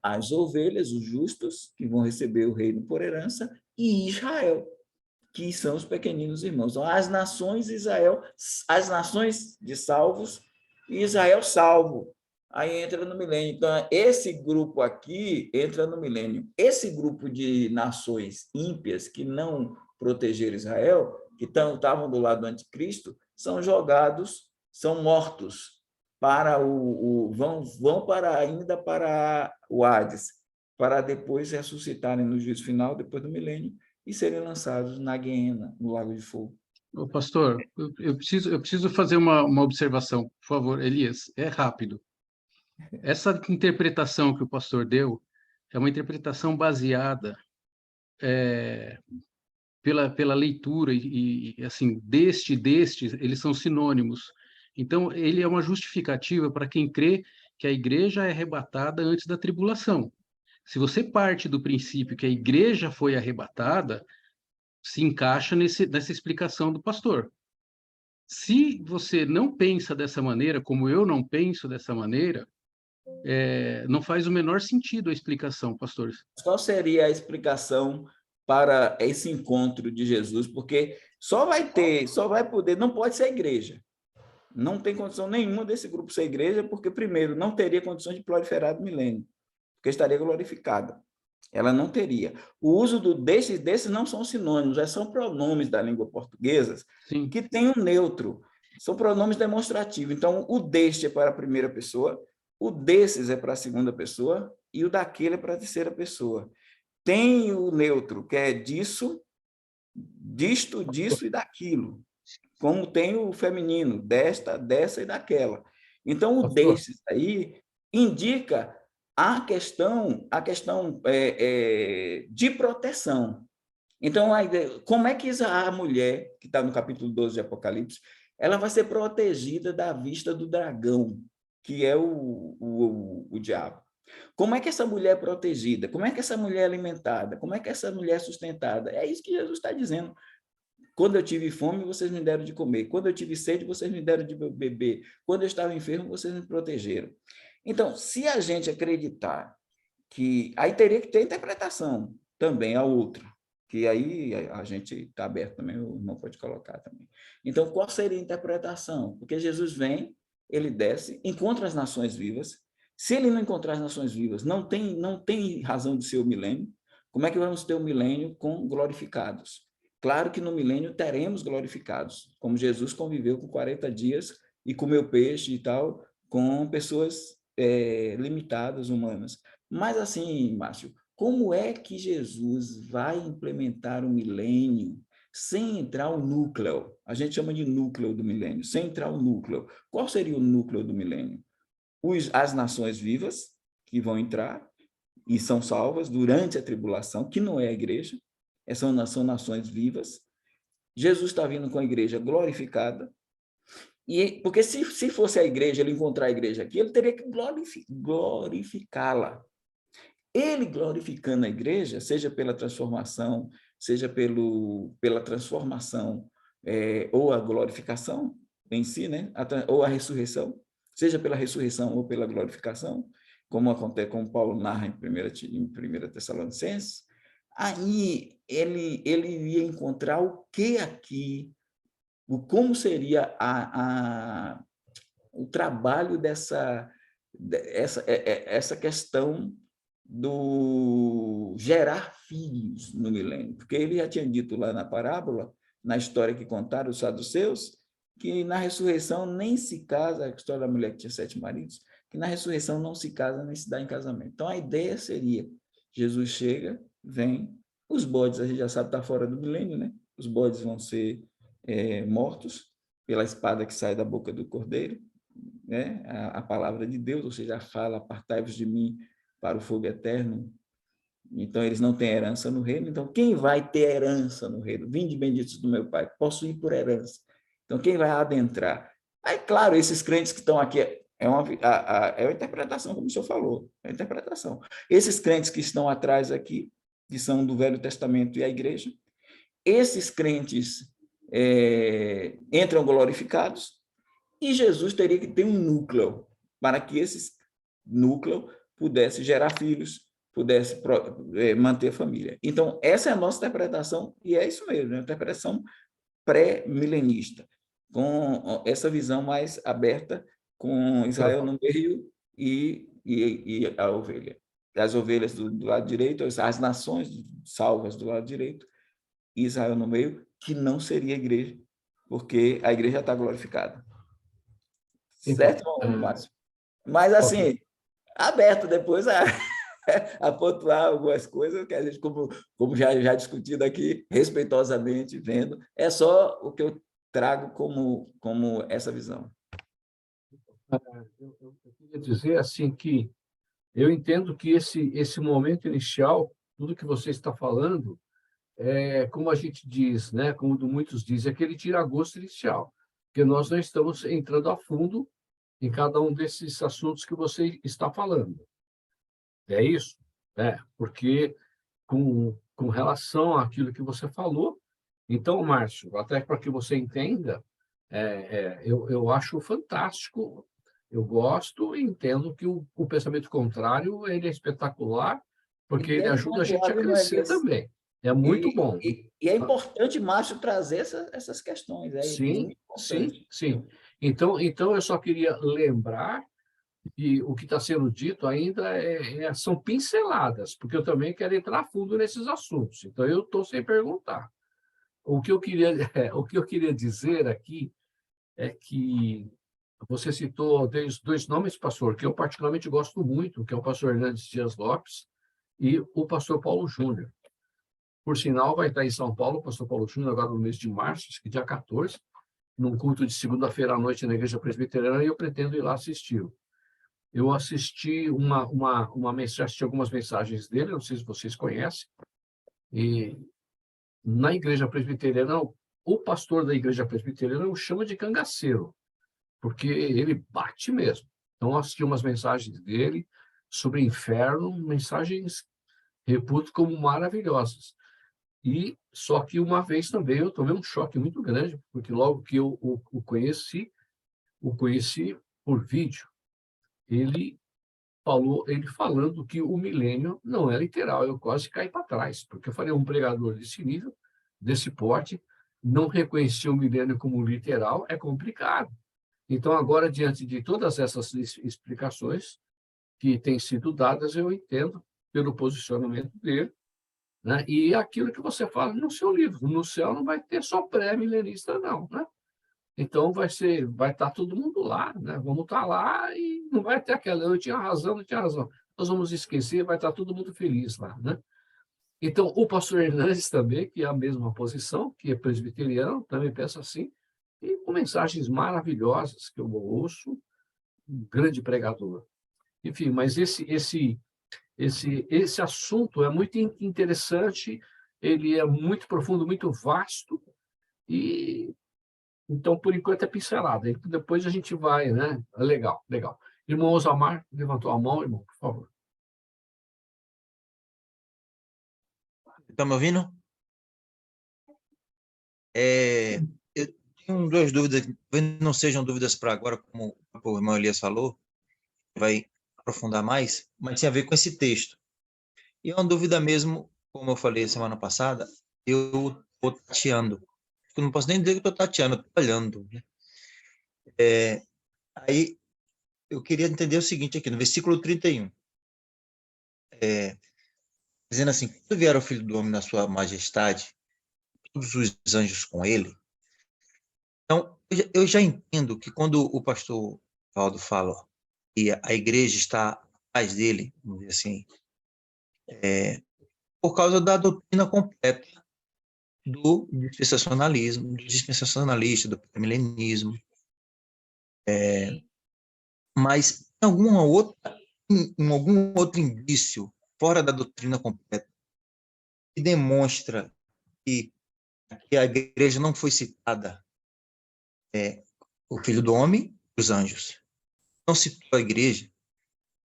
As ovelhas, os justos, que vão receber o reino por herança, e Israel, que são os pequeninos irmãos. Então, as nações de salvos e Israel salvo. aí entra no milênio. Então, esse grupo aqui entra no milênio. Esse grupo de nações ímpias que não protegeram Israel, que estavam do lado do anticristo, são jogados, são mortos para vão para ainda para o Hades, para depois ressuscitarem no juízo final, depois do milênio, e serem lançados na Guiena, no Lago de Fogo. Ô, pastor, eu preciso fazer uma observação, por favor, Elias, é rápido. Essa interpretação que o pastor deu é uma interpretação baseada pela leitura e assim, destes, eles são sinônimos. Então, ele é uma justificativa para quem crê que a igreja é arrebatada antes da tribulação. Se você parte do princípio que a igreja foi arrebatada, se encaixa nessa explicação do pastor. Se você não pensa dessa maneira, como eu não penso dessa maneira, não faz o menor sentido a explicação, pastor. Qual seria a explicação para esse encontro de Jesus? Porque só vai poder, não pode ser a igreja. Não tem condição nenhuma desse grupo ser igreja, porque, primeiro, não teria condições de proliferar do milênio, porque estaria glorificada. Ela não teria. O uso desses não são sinônimos, são pronomes da língua portuguesa Sim. que tem um neutro. São pronomes demonstrativos. Então, o deste é para a primeira pessoa, o desses é para a segunda pessoa e o daquele é para a terceira pessoa. Tem o neutro, que é disso, disto, disso e daquilo. Como tem o feminino, desta, dessa e daquela. Então, o desses aí indica a questão de proteção. Então, como é que a mulher, que está no capítulo 12 de Apocalipse, ela vai ser protegida da vista do dragão, que é o diabo? Como é que essa mulher é protegida? Como é que essa mulher é alimentada? Como é que essa mulher é sustentada? É isso que Jesus está dizendo. Quando eu tive fome, vocês me deram de comer. Quando eu tive sede, vocês me deram de beber. Quando eu estava enfermo, vocês me protegeram. Então, se a gente acreditar que... Aí teria que ter interpretação também, a outra. Que aí a gente está aberto também, o irmão pode colocar também. Então, qual seria a interpretação? Porque Jesus vem, ele desce, encontra as nações vivas. Se ele não encontrar as nações vivas, não tem razão de ser o milênio. Como é que vamos ter o milênio com glorificados? Claro que no milênio teremos glorificados, como Jesus conviveu com 40 dias e comeu peixe e tal, com pessoas limitadas, humanas. Mas assim, Márcio, como é que Jesus vai implementar o milênio sem entrar o núcleo? A gente chama de núcleo do milênio, sem entrar o núcleo. Qual seria o núcleo do milênio? As nações vivas, que vão entrar e são salvas durante a tribulação, que não é a igreja, são nações vivas. Jesus está vindo com a igreja glorificada, porque se fosse a igreja, ele encontrar a igreja aqui, ele teria que glorificá-la. Ele glorificando a igreja, seja pela transformação, seja pela transformação, ou a glorificação em si, né? Ou a ressurreição, seja pela ressurreição ou pela glorificação, como acontece, como Paulo narra em 1 Tessalonicenses, aí ele ia encontrar o que aqui, como seria o trabalho essa questão do gerar filhos no milênio, porque ele já tinha dito lá na parábola, na história que contaram os saduceus, que na ressurreição nem se casa, a história da mulher que tinha 7 maridos, que na ressurreição não se casa nem se dá em casamento. Então, a ideia seria, Jesus chega, vem, os bodes, a gente já sabe, está fora do milênio, né? Os bodes vão ser mortos pela espada que sai da boca do cordeiro, né? A palavra de Deus, ou seja, fala, apartai-vos de mim para o fogo eterno. Então, eles não têm herança no reino. Então, quem vai ter herança no reino? Vinde benditos do meu Pai, possuir por herança. Então, quem vai adentrar? Aí, claro, esses crentes que estão aqui, é uma interpretação, como o senhor falou, é uma interpretação. Esses crentes que estão atrás aqui, que são do Velho Testamento e a igreja, esses crentes entram glorificados e Jesus teria que ter um núcleo para que esse núcleo pudesse gerar filhos, pudesse manter a família. Então, essa é a nossa interpretação, e é isso mesmo, é uma interpretação pré-milenista, com essa visão mais aberta, com Israel no meio e a ovelha. As ovelhas do lado direito, as nações salvas do lado direito, e Israel no meio, que não seria a igreja, porque a igreja está glorificada. Então, Certo, Márcio? Mas, ok. assim, aberto depois a pontuar algumas coisas que a gente, como já discutido aqui, respeitosamente vendo, é só o que eu trago como essa visão. Eu queria dizer assim que eu entendo que esse momento inicial, tudo que você está falando, como a gente diz, né, como muitos dizem, é aquele tira-gosto inicial, porque nós não estamos entrando a fundo em cada um desses assuntos que você está falando. É isso? Porque com relação àquilo que você falou, então, Márcio, até para que você entenda, eu acho fantástico, eu gosto e entendo que o pensamento contrário ele é espetacular, E porque ele bem ajuda a gente a pontuado, não é, crescer Elias? também. É muito bom. E é importante, Márcio, trazer essas questões, é Sim, muito sim, importante. sim. Então eu só queria lembrar que o que está sendo dito ainda são pinceladas, porque eu também quero entrar a fundo nesses assuntos. Então eu estou sem perguntar. O que eu queria, o que eu queria dizer aqui é que você citou dois nomes, pastor, que eu particularmente gosto muito, que é o pastor Hernandes Dias Lopes e o pastor Paulo Júnior. Por sinal, vai estar em São Paulo, o pastor Paulo Júnior, agora no mês de março, acho que dia 14, num culto de segunda-feira à noite na Igreja Presbiteriana, e eu pretendo ir lá assisti-lo. Eu assisti assisti algumas mensagens dele, não sei se vocês conhecem, e na Igreja Presbiteriana, o pastor da Igreja Presbiteriana o chama de cangaceiro, porque ele bate mesmo. Então, eu assisti umas mensagens dele sobre inferno, mensagens reputo como maravilhosas. E só que uma vez também eu tomei um choque muito grande, porque logo que eu o conheci por vídeo. Ele falando que o milênio não é literal, eu quase caí para trás, porque eu falei, um pregador desse nível, desse porte, não reconhecer o milênio como literal é complicado. Então, agora, diante de todas essas explicações que têm sido dadas, eu entendo pelo posicionamento dele, né? E aquilo que você fala no seu livro, no céu não vai ter só pré-milenista, não, né? Então vai estar todo mundo lá, né? Vamos estar lá e não vai ter aquela, eu tinha razão, não tinha razão. Nós vamos esquecer, vai estar todo mundo feliz lá, né? Então, o pastor Hernandes também, que é a mesma posição, que é presbiteriano, também pensa assim, e com mensagens maravilhosas que eu ouço, um grande pregador. Enfim, mas esse assunto é muito interessante, ele é muito profundo, muito vasto, e então, por enquanto, é pincelada. Depois a gente vai, né? Legal, legal. Irmão Osamar, levantou a mão, irmão, por favor. Está me ouvindo? Eu tenho duas dúvidas, talvez não sejam dúvidas para agora, como o irmão Elias falou, vai aprofundar mais, mas tem a ver com esse texto. E é uma dúvida mesmo, como eu falei semana passada, eu estou tateando. Eu não posso nem dizer que estou tateando, estou olhando. Né? Aí eu queria entender o seguinte aqui, no versículo 31. Dizendo assim, quando vier o Filho do Homem na sua majestade, todos os anjos com ele. Então, eu já entendo que quando o pastor Valdo fala que a igreja está atrás dele, vamos dizer assim, por causa da doutrina completa do dispensacionalismo, do dispensacionalista, do milenismo. Mas em algum outro indício fora da doutrina completa que demonstra que a igreja não foi citada, o Filho do Homem e os anjos. Não citou a igreja.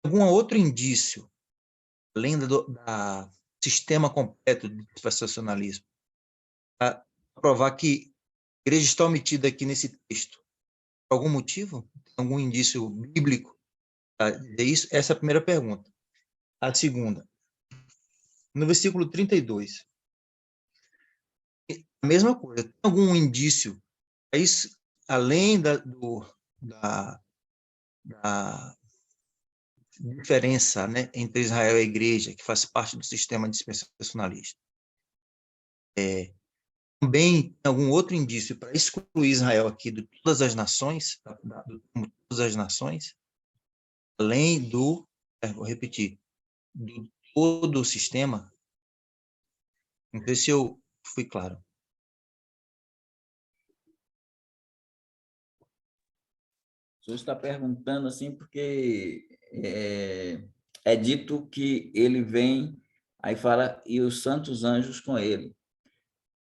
Algum outro indício, além do sistema completo de dispensacionalismo, para provar que a igreja está omitida aqui nesse texto? Por algum motivo? Algum indício bíblico para dizer isso? Essa é a primeira pergunta. A segunda, no versículo 32, a mesma coisa. Tem algum indício, isso, além da diferença, né, entre Israel e a igreja, que faz parte do sistema dispensacionalista. Também tem algum outro indício para excluir Israel aqui de todas as nações, além do, vou repetir, do todo o sistema? Não sei se eu fui claro. O senhor está perguntando assim porque é dito que ele vem, aí fala, e os santos anjos com ele.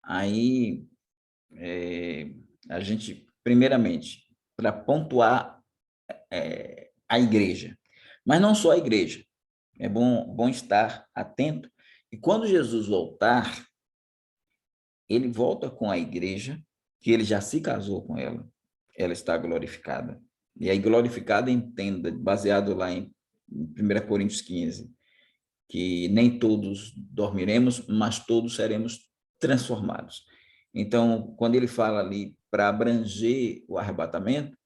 Aí a gente, primeiramente, para pontuar a igreja, mas não só a igreja, é bom estar atento, e quando Jesus voltar, ele volta com a igreja, que ele já se casou com ela, ela está glorificada. E aí, glorificada, entenda, baseado lá em 1 Coríntios 15, que nem todos dormiremos, mas todos seremos transformados. Então, quando ele fala ali para abranger o arrebatamento,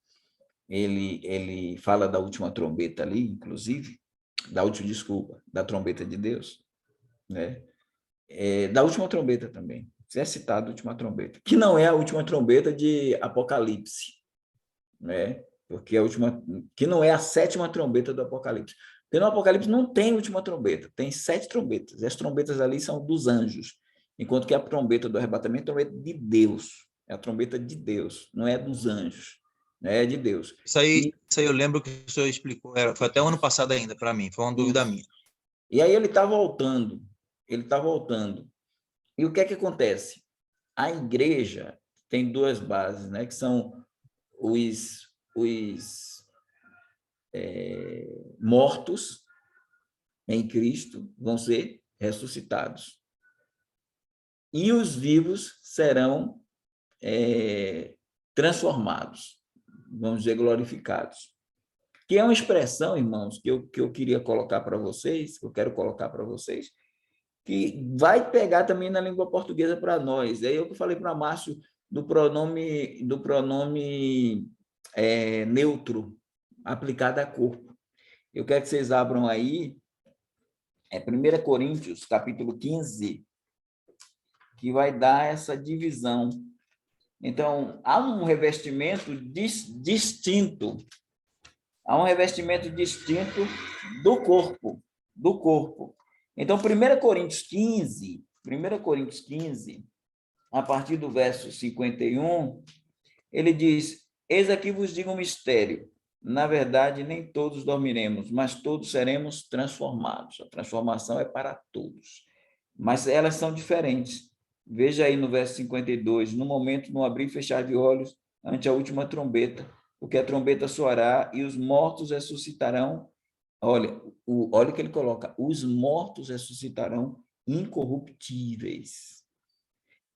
ele fala da última trombeta ali, inclusive, da trombeta de Deus, né? Da última trombeta também. É citado a última trombeta, que não é a última trombeta de Apocalipse, né? Porque que não é a 7ª trombeta do Apocalipse. Porque no Apocalipse não tem última trombeta, tem 7 trombetas. E as trombetas ali são dos anjos, enquanto que a trombeta do arrebatamento é a trombeta de Deus. É a trombeta de Deus, não é dos anjos, né? É de Deus. Isso aí eu lembro que o senhor explicou, foi até o ano passado ainda para mim, foi uma dúvida minha. E aí ele está voltando. E o que é que acontece? A igreja tem 2 bases, né? Que são os mortos em Cristo vão ser ressuscitados. E os vivos serão transformados, vamos dizer, glorificados. Que é uma expressão, irmãos, que eu queria colocar para vocês, que eu quero colocar para vocês, que vai pegar também na língua portuguesa para nós. É eu que falei para Márcio do pronome neutro aplicado a corpo. Eu quero que vocês abram aí 1 Coríntios, capítulo 15, que vai dar essa divisão. Então, há um revestimento distinto. Há um revestimento distinto do corpo. Então, 1 Coríntios 15, a partir do verso 51, ele diz: eis aqui vos digo um mistério. Na verdade, nem todos dormiremos, mas todos seremos transformados. A transformação é para todos, mas elas são diferentes. Veja aí no verso 52, no momento, no abrir e fechar de olhos, ante a última trombeta, porque a trombeta soará e os mortos ressuscitarão. Olha o que ele coloca, os mortos ressuscitarão incorruptíveis.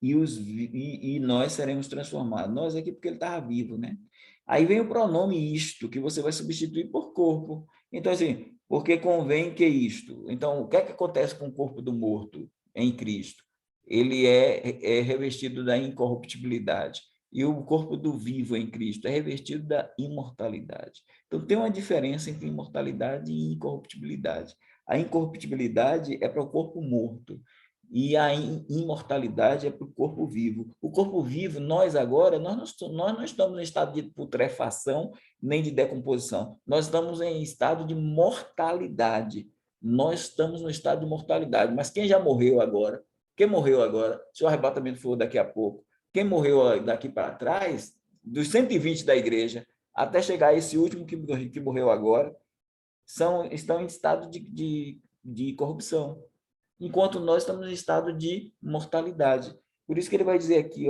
E nós seremos transformados. Nós aqui, porque ele estava vivo, né? Aí vem o pronome isto, que você vai substituir por corpo. Então, assim, porque convém que isto. Então, o que é que acontece com o corpo do morto em Cristo? Ele é revestido da incorruptibilidade. E o corpo do vivo em Cristo é revestido da imortalidade. Então, tem uma diferença entre imortalidade e incorruptibilidade. A incorruptibilidade é para o corpo morto. E a imortalidade é para o corpo vivo. O corpo vivo, nós agora, nós não estamos em estado de putrefação nem de decomposição. Nós estamos em estado de mortalidade. Nós estamos no estado de mortalidade. Mas quem já morreu agora? Quem morreu agora? Se o arrebatamento for daqui a pouco. Quem morreu daqui para trás, dos 120 da igreja, até chegar a esse último que morreu agora, estão em estado de corrupção, enquanto nós estamos em estado de mortalidade. Por isso que ele vai dizer aqui,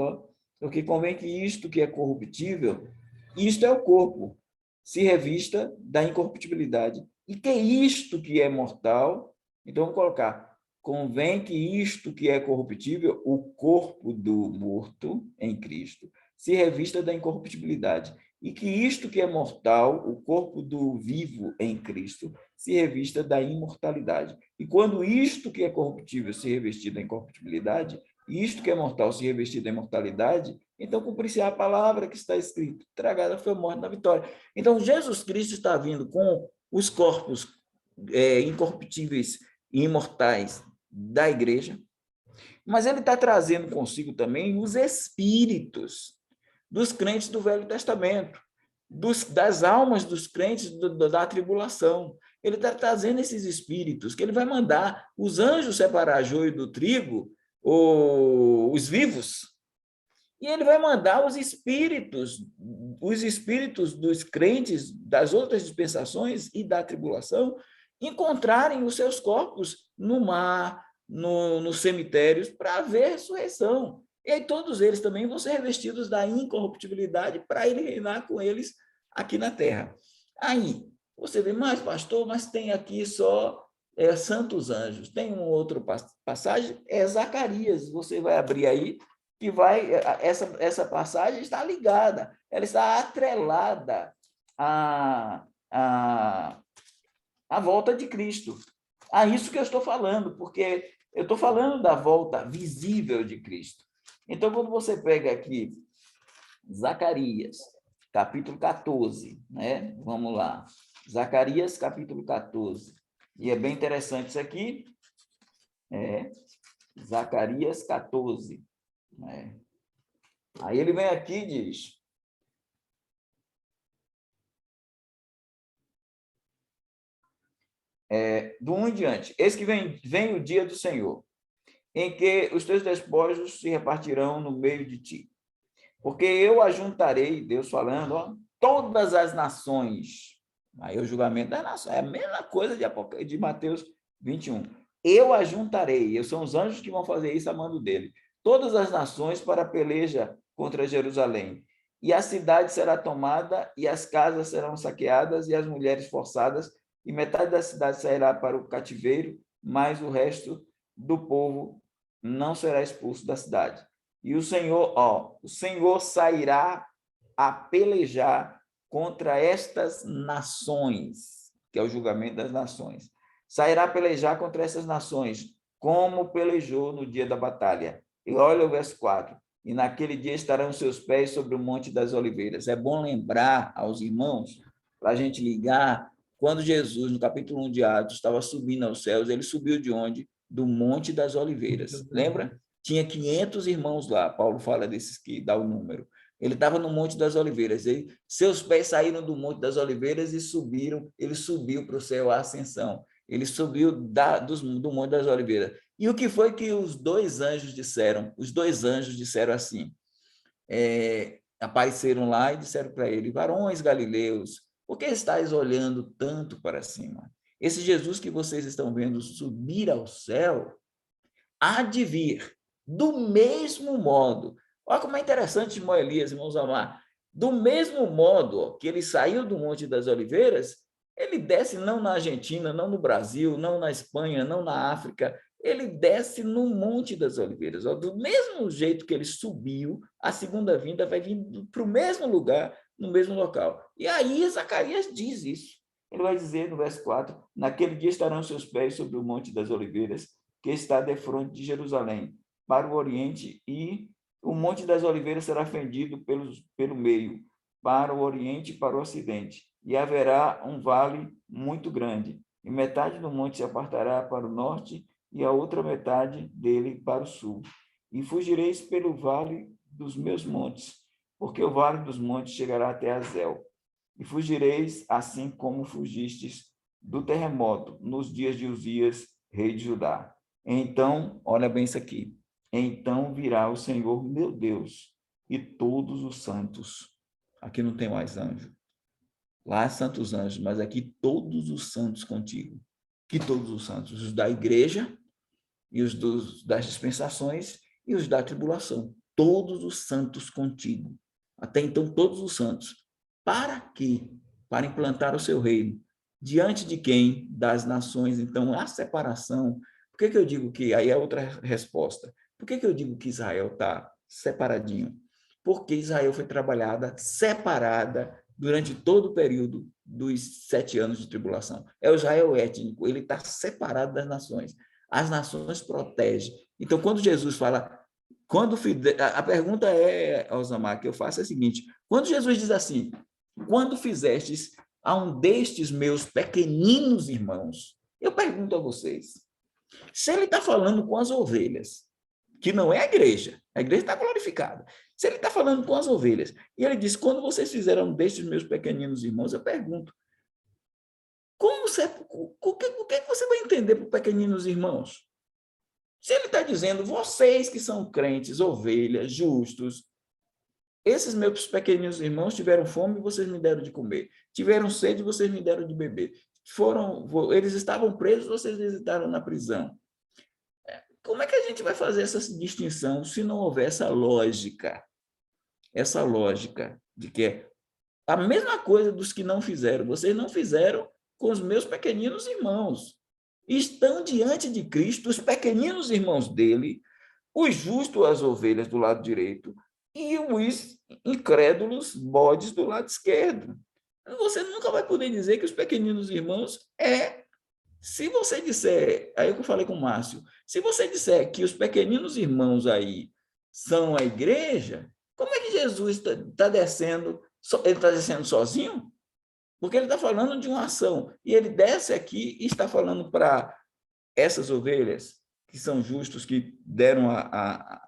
porque convém que isto que é corruptível, isto é o corpo, se revista da incorruptibilidade. E que isto que é mortal, então vamos colocar, convém que isto que é corruptível, o corpo do morto em Cristo, se revista da incorruptibilidade. E que isto que é mortal, o corpo do vivo em Cristo, se revista da imortalidade. E quando isto que é corruptível se revestir da incorruptibilidade, isto que é mortal se revestir da imortalidade, então cumprir-se a palavra que está escrito: tragada foi a morte na vitória. Então, Jesus Cristo está vindo com os corpos incorruptíveis e imortais da igreja, mas ele está trazendo consigo também os espíritos dos crentes do Velho Testamento, das almas dos crentes da tribulação. Ele está trazendo esses espíritos, que ele vai mandar os anjos separar joio do trigo, os vivos, e ele vai mandar os espíritos dos crentes das outras dispensações e da tribulação encontrarem os seus corpos no mar, nos cemitérios, para haver ressurreição. E aí todos eles também vão ser revestidos da incorruptibilidade para ele reinar com eles aqui na terra. Aí, você vê, mas pastor, mas tem aqui só santos anjos. Tem uma outra passagem, é Zacarias. Você vai abrir aí, que essa passagem está ligada, ela está atrelada à volta de Cristo. A isso que eu estou falando, porque eu estou falando da volta visível de Cristo. Então, quando você pega aqui Zacarias, capítulo 14, né? Vamos lá. Zacarias, capítulo 14. E é bem interessante isso aqui. Zacarias 14. Né? Aí ele vem aqui e diz: do 1 em diante, eis que vem o dia do Senhor, em que os teus despojos se repartirão no meio de ti. Porque eu ajuntarei, Deus falando, todas as nações. Aí o julgamento das nações. É a mesma coisa de Mateus 21. Eu ajuntarei, são os anjos que vão fazer isso a mando dele. Todas as nações para a peleja contra Jerusalém. E a cidade será tomada, e as casas serão saqueadas, e as mulheres forçadas, e metade da cidade sairá para o cativeiro, mas o resto do povo não será expulso da cidade. E o Senhor sairá a pelejar contra estas nações, que é o julgamento das nações. Sairá a pelejar contra essas nações, como pelejou no dia da batalha. E olha o verso 4. E naquele dia estarão seus pés sobre o Monte das Oliveiras. É bom lembrar aos irmãos, para a gente ligar, quando Jesus, no capítulo 1 de Atos, estava subindo aos céus, ele subiu de onde? Do Monte das Oliveiras. Lembra? Tinha 500 irmãos lá, Paulo fala desses que dá o número. Ele estava no Monte das Oliveiras, seus pés saíram do Monte das Oliveiras e subiram, ele subiu para o céu, a ascensão. Ele subiu do Monte das Oliveiras. E o que foi que os dois anjos disseram? Os dois anjos disseram assim, apareceram lá e disseram para ele: varões galileus, por que estáis olhando tanto para cima? Esse Jesus que vocês estão vendo subir ao céu, há de vir do mesmo modo. Olha como é interessante, irmão Elias, irmãos Amar. Do mesmo modo que ele saiu do Monte das Oliveiras, ele desce não na Argentina, não no Brasil, não na Espanha, não na África, ele desce no Monte das Oliveiras. Do mesmo jeito que ele subiu, a segunda vinda vai vir para o mesmo lugar, no mesmo local. E aí Zacarias diz isso. Ele vai dizer no verso 4, naquele dia estarão seus pés sobre o Monte das Oliveiras, que está defronte de Jerusalém, para o oriente, e o Monte das Oliveiras será fendido pelo meio, para o oriente e para o ocidente, e haverá um vale muito grande, e metade do monte se apartará para o norte, e a outra metade dele para o sul. E fugireis pelo vale dos meus montes, porque o vale dos montes chegará até Azel. E fugireis assim como fugistes do terremoto nos dias de Uzias, rei de Judá. Então, olha bem isso aqui. Então virá o Senhor, meu Deus, e todos os santos. Aqui não tem mais anjo. Lá santos anjos, mas aqui todos os santos contigo. Que todos os santos, os da igreja e os das dispensações e os da tribulação. Todos os santos contigo. Até então, todos os santos. Para quê? Para implantar o seu reino. Diante de quem? Das nações. Então, a separação. Por que eu digo que... Aí é outra resposta. Por que eu digo que Israel está separadinho? Porque Israel foi trabalhada, separada, durante todo o período dos 7 anos de tribulação. É o Israel étnico, ele está separado das nações. As nações protegem. Então, quando Jesus fala... A pergunta Osamar, que eu faço é a seguinte: quando Jesus diz assim, quando fizestes a um destes meus pequeninos irmãos, eu pergunto a vocês, se ele está falando com as ovelhas, que não é a igreja está glorificada, se ele está falando com as ovelhas, e ele diz, quando vocês fizeram destes meus pequeninos irmãos, eu pergunto, o que você vai entender por pequeninos irmãos? Se ele está dizendo, vocês que são crentes, ovelhas, justos, esses meus pequeninos irmãos tiveram fome e vocês me deram de comer. Tiveram sede e vocês me deram de beber. Eles estavam presos, vocês visitaram na prisão. Como é que a gente vai fazer essa distinção se não houver essa lógica? Essa lógica de que é a mesma coisa dos que não fizeram. Vocês não fizeram com os meus pequeninos irmãos. Estão diante de Cristo os pequeninos irmãos dele, os justos, as ovelhas do lado direito, e os incrédulos bodes do lado esquerdo. Você nunca vai poder dizer que os pequeninos irmãos se você disser, aí que eu falei com o Márcio, se você disser que os pequeninos irmãos aí são a igreja, como é que Jesus está descendo? Ele está descendo sozinho? Porque ele está falando de uma ação, e ele desce aqui e está falando para essas ovelhas, que são justos, que deram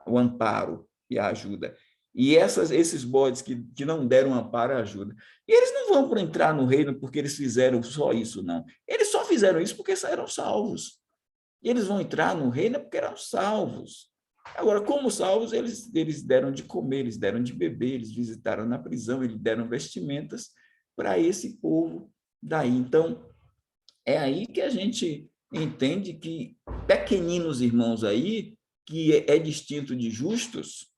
o amparo e a ajuda, e esses bodes que não deram amparo e ajuda. E eles não vão para entrar no reino porque eles fizeram só isso, não. Eles só fizeram isso porque eram salvos. E eles vão entrar no reino porque eram salvos. Agora, como salvos, eles deram de comer, eles deram de beber, eles visitaram na prisão, eles deram vestimentas para esse povo daí. Então, é aí que a gente entende que pequeninos irmãos aí, que é distinto de justos,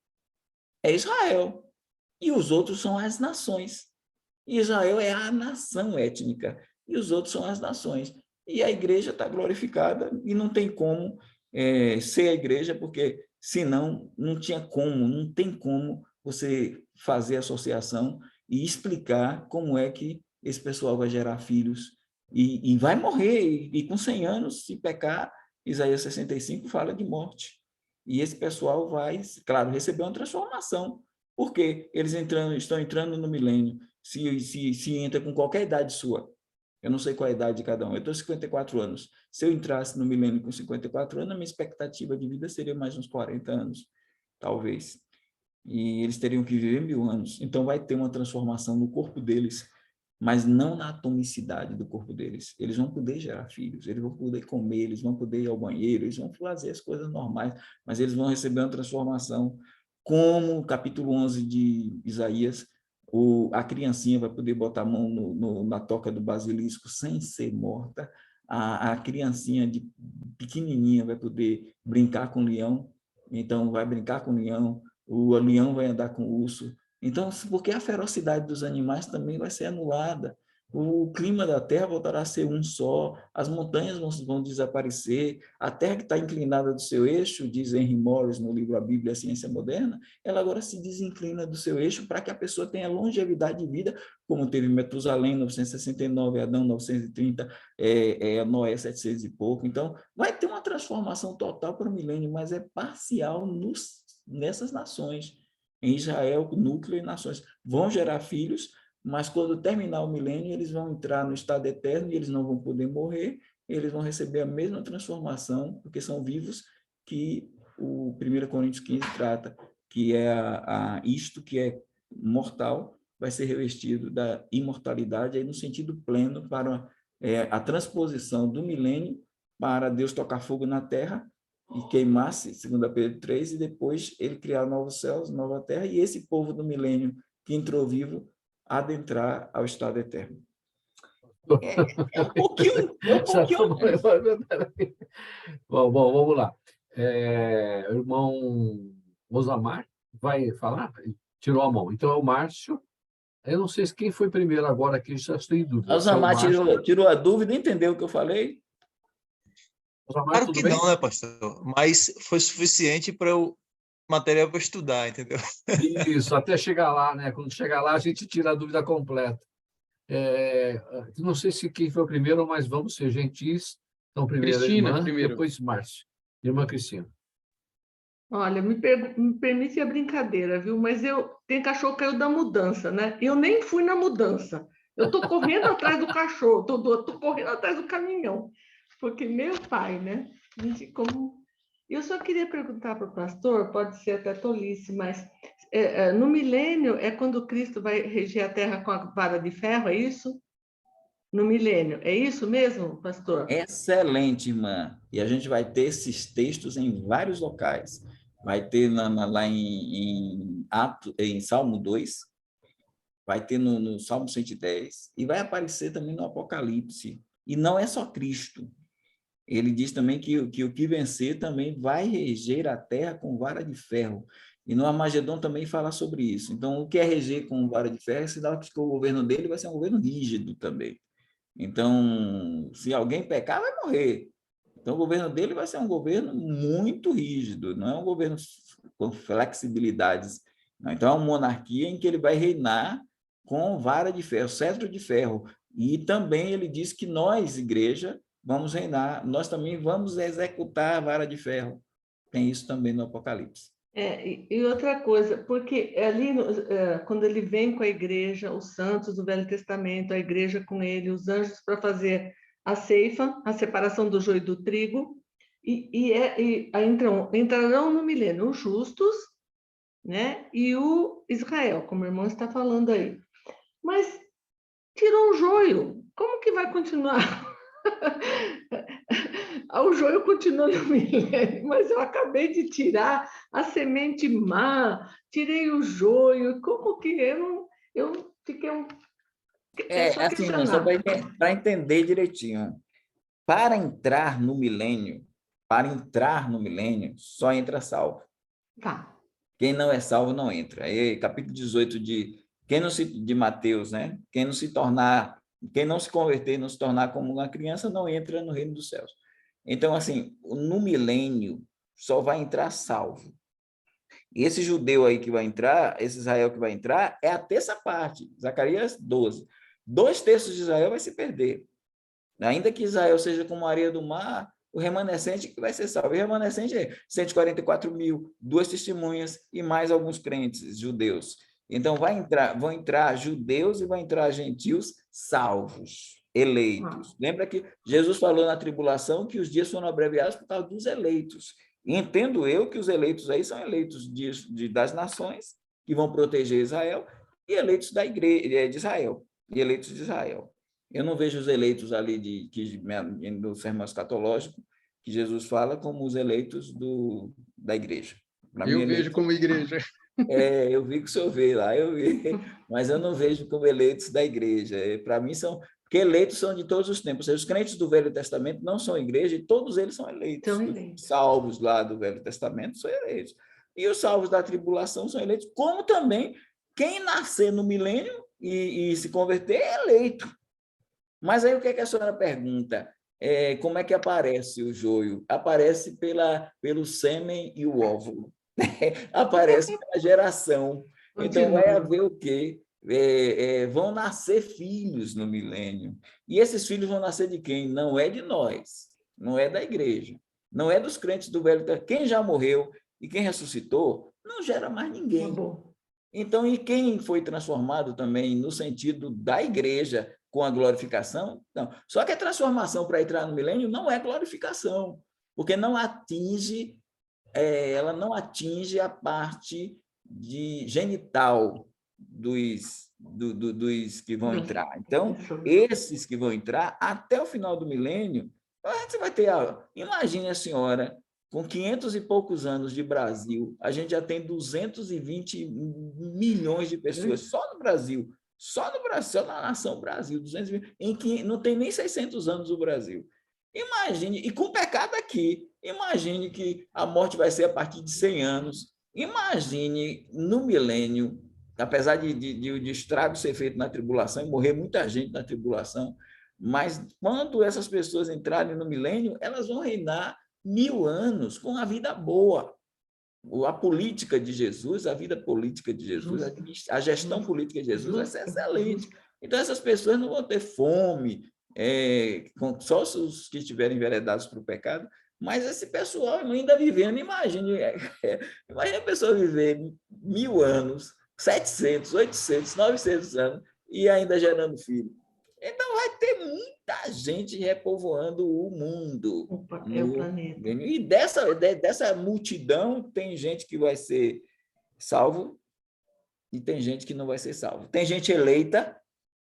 é Israel. E os outros são as nações. Israel é a nação étnica, e os outros são as nações. E a igreja está glorificada, e não tem como ser a igreja, porque senão não tem como você fazer associação e explicar como é que esse pessoal vai gerar filhos e vai morrer, e com 100 anos, se pecar, Isaías 65 fala de morte. E esse pessoal vai, claro, receber uma transformação, porque eles estão entrando no milênio, se entra com qualquer idade sua. Eu não sei qual a idade de cada um, eu estou 54 anos. Se eu entrasse no milênio com 54 anos, a minha expectativa de vida seria mais uns 40 anos, talvez. E eles teriam que viver 1000 anos. Então, vai ter uma transformação no corpo deles, mas não na atomicidade do corpo deles. Eles vão poder gerar filhos, eles vão poder comer, eles vão poder ir ao banheiro, eles vão fazer as coisas normais, mas eles vão receber uma transformação, como o capítulo 11 de Isaías, a criancinha vai poder botar a mão na toca do basilisco sem ser morta, a criancinha pequenininha vai poder brincar com o leão, então vai brincar com o leão vai andar com o urso. Então, porque a ferocidade dos animais também vai ser anulada, o clima da Terra voltará a ser um só, as montanhas vão desaparecer, a Terra que está inclinada do seu eixo, diz Henry Morris no livro A Bíblia e a Ciência Moderna, ela agora se desinclina do seu eixo para que a pessoa tenha longevidade de vida, como teve Metusalém, 969, Adão, 930, Noé, 700 e pouco. Então, vai ter uma transformação total para o milênio, mas é parcial nessas nações. Em Israel, núcleo e nações vão gerar filhos, mas quando terminar o milênio, eles vão entrar no estado eterno e eles não vão poder morrer, eles vão receber a mesma transformação, porque são vivos, que o 1 Coríntios 15 trata, que é isto que é mortal, vai ser revestido da imortalidade, aí no sentido pleno, para a transposição do milênio, para Deus tocar fogo na terra, e queimasse, segundo Pedro 3, e depois ele criar novos céus, nova terra, e esse povo do milênio que entrou vivo adentrar ao estado eterno. É um pouquinho. Bom, vamos lá. O irmão Osamar vai falar? Tirou a mão. Então é o Márcio. Eu não sei quem foi primeiro agora, que já estou em dúvida. Osamar tirou a dúvida, entendeu o que eu falei? Claro que não, né, pastor? Mas foi suficiente para eu material para estudar, entendeu? Isso, até chegar lá, né? Quando chegar lá, a gente tira a dúvida completa. Não sei se quem foi o primeiro, mas vamos ser gentis. Então, primeiro Cristina, irmã, primeiro. depois Márcio. Irmã Cristina. Olha, me permite a brincadeira, viu? Mas tem cachorro que caiu da mudança, né? Eu nem fui na mudança. Eu estou correndo atrás do cachorro, estou correndo atrás do caminhão, porque meu pai, né? Gente, como... Eu só queria perguntar para o pastor, pode ser até tolice, mas no milênio é quando Cristo vai reger a terra com a vara de ferro, é isso? No milênio, é isso mesmo, pastor? Excelente, irmã. E a gente vai ter esses textos em vários locais. Vai ter lá em Salmo 2, vai ter no Salmo 110, e vai aparecer também no Apocalipse. E não é só Cristo. Ele diz também que o que vencer também vai reger a terra com vara de ferro. E no Armagedon também fala sobre isso. Então, o que é reger com vara de ferro? Sinal que o governo dele vai ser um governo rígido também. Então, se alguém pecar, vai morrer. Então, o governo dele vai ser um governo muito rígido, não é um governo com flexibilidades. Não. Então, é uma monarquia em que ele vai reinar com vara de ferro, cetro de ferro. E também ele diz que nós, igreja, vamos reinar, nós também vamos executar a vara de ferro. Tem isso também no Apocalipse. E outra coisa, porque ali, quando ele vem com a igreja, os santos do Velho Testamento, a igreja com ele, os anjos para fazer a ceifa, a separação do joio e do trigo, entrarão no milênio os justos, né? E o Israel, como o irmão está falando aí. Mas tirou o joio, como que vai continuar? O joio continua no milênio, mas eu acabei de tirar a semente má, tirei o joio, como que eu fiquei só assim, só para entender direitinho. Para entrar no milênio, só entra salvo. Tá. Quem não é salvo não entra. Aí, capítulo 18 de Mateus, né? Quem não se converter, não se tornar como uma criança, não entra no reino dos céus. Então, assim, no milênio, só vai entrar salvo. E esse judeu aí que vai entrar, esse Israel que vai entrar, é a terça parte, Zacarias 12. 2/3 de Israel vai se perder. Ainda que Israel seja como a areia do mar, o remanescente vai ser salvo. O remanescente é 144.000, 2 testemunhas e mais alguns crentes judeus. Então, vão entrar judeus e vão entrar gentios salvos, eleitos. Lembra que Jesus falou na tribulação que os dias foram abreviados por causa dos eleitos. E entendo eu que os eleitos aí são eleitos das nações, que vão proteger Israel, e eleitos da igreja de Israel, e eleitos de Israel. Eu não vejo os eleitos ali do sermão escatológico, que Jesus fala, como os eleitos da igreja. Eu vejo como igreja. Eu vi que o senhor vê lá, eu vi, mas eu não vejo como eleitos da igreja. Para mim, porque eleitos são de todos os tempos. Os crentes do Velho Testamento não são igreja e todos eles são eleitos. Os salvos lá do Velho Testamento são eleitos. E os salvos da tribulação são eleitos, como também quem nascer no milênio e se converter é eleito. Mas aí o que é que a senhora pergunta? Como é que aparece o joio? Aparece pelo sêmen e o óvulo. Aparece pela geração. Então, vai haver o quê? Vão nascer filhos no milênio. E esses filhos vão nascer de quem? Não é de nós, não é da igreja, não é dos crentes do Velho Testamento. Quem já morreu e quem ressuscitou, não gera mais ninguém. Então, e quem foi transformado também no sentido da igreja com a glorificação? Não. Só que a transformação para entrar no milênio não é glorificação, porque ela não atinge a parte genital dos que vão entrar. Então, esses que vão entrar, até o final do milênio, você vai ter... Imagine a senhora, com 500 e poucos anos de Brasil, a gente já tem 220 milhões de pessoas só no Brasil, só na nação Brasil, 220, em que não tem nem 600 anos o Brasil. Imagine, e com pecado aqui, imagine que a morte vai ser a partir de 100 anos. Imagine no milênio, apesar de estrago ser feito na tribulação e morrer muita gente na tribulação, mas quando essas pessoas entrarem no milênio, elas vão reinar 1000 anos com a vida boa. A política de Jesus, a vida política de Jesus, a gestão política de Jesus vai ser excelente. Então, essas pessoas não vão ter fome, só os que estiverem enveredados para o pecado, mas esse pessoal ainda vivendo, imagine a pessoa viver 1000 anos, 700, 800, 900 anos e ainda gerando filho. Então vai ter muita gente repovoando o mundo. É o planeta. E dessa multidão tem gente que vai ser salvo e tem gente que não vai ser salvo. Tem gente eleita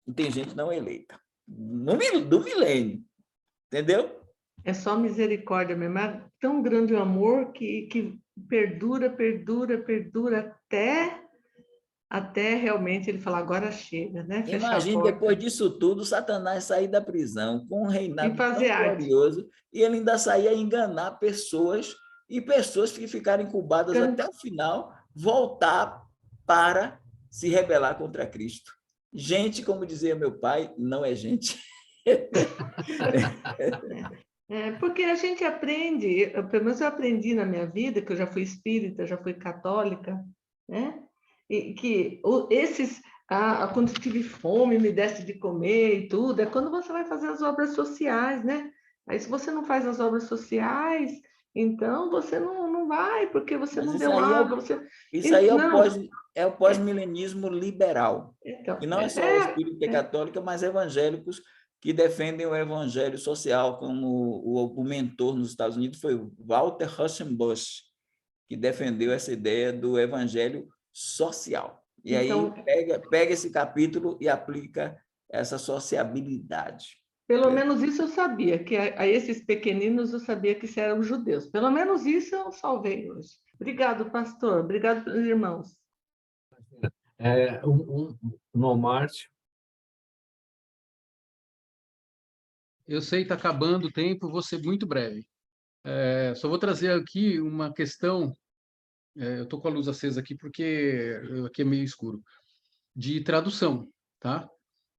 e tem gente não eleita. Do milênio. Entendeu? É só misericórdia mesmo. É tão grande o amor que perdura até realmente ele falar, agora chega, né? Fechar a Imagine, porta. depois disso tudo, Satanás sair da prisão com um reinado E tão fazer arte. glorioso e ele ainda sair a enganar pessoas e pessoas que ficarem incubadas até o final voltar para se rebelar contra Cristo. Gente, como dizia meu pai, não é gente. Porque a gente aprende, pelo menos eu aprendi na minha vida, que eu já fui espírita, já fui católica, né? E que quando eu tive fome, me desse de comer e tudo, é quando você vai fazer as obras sociais, né? Aí se você não faz as obras sociais, então você não vai, porque você não deu água. Isso aí é o pós-milenismo liberal. Então, e não é só espírita católica, mas evangélicos que defendem o evangelho social, como o mentor nos Estados Unidos foi o Walter Rauschenbusch, que defendeu essa ideia do evangelho social. E então, aí pega esse capítulo e aplica essa sociabilidade. Pelo menos isso eu sabia, que a esses pequeninos eu sabia que eram judeus. Pelo menos isso eu salvei hoje. Obrigado, pastor. Obrigado pelos irmãos. No Márcio. Eu sei que está acabando o tempo, vou ser muito breve. Só vou trazer aqui uma questão, eu estou com a luz acesa aqui porque aqui é meio escuro, de tradução, tá?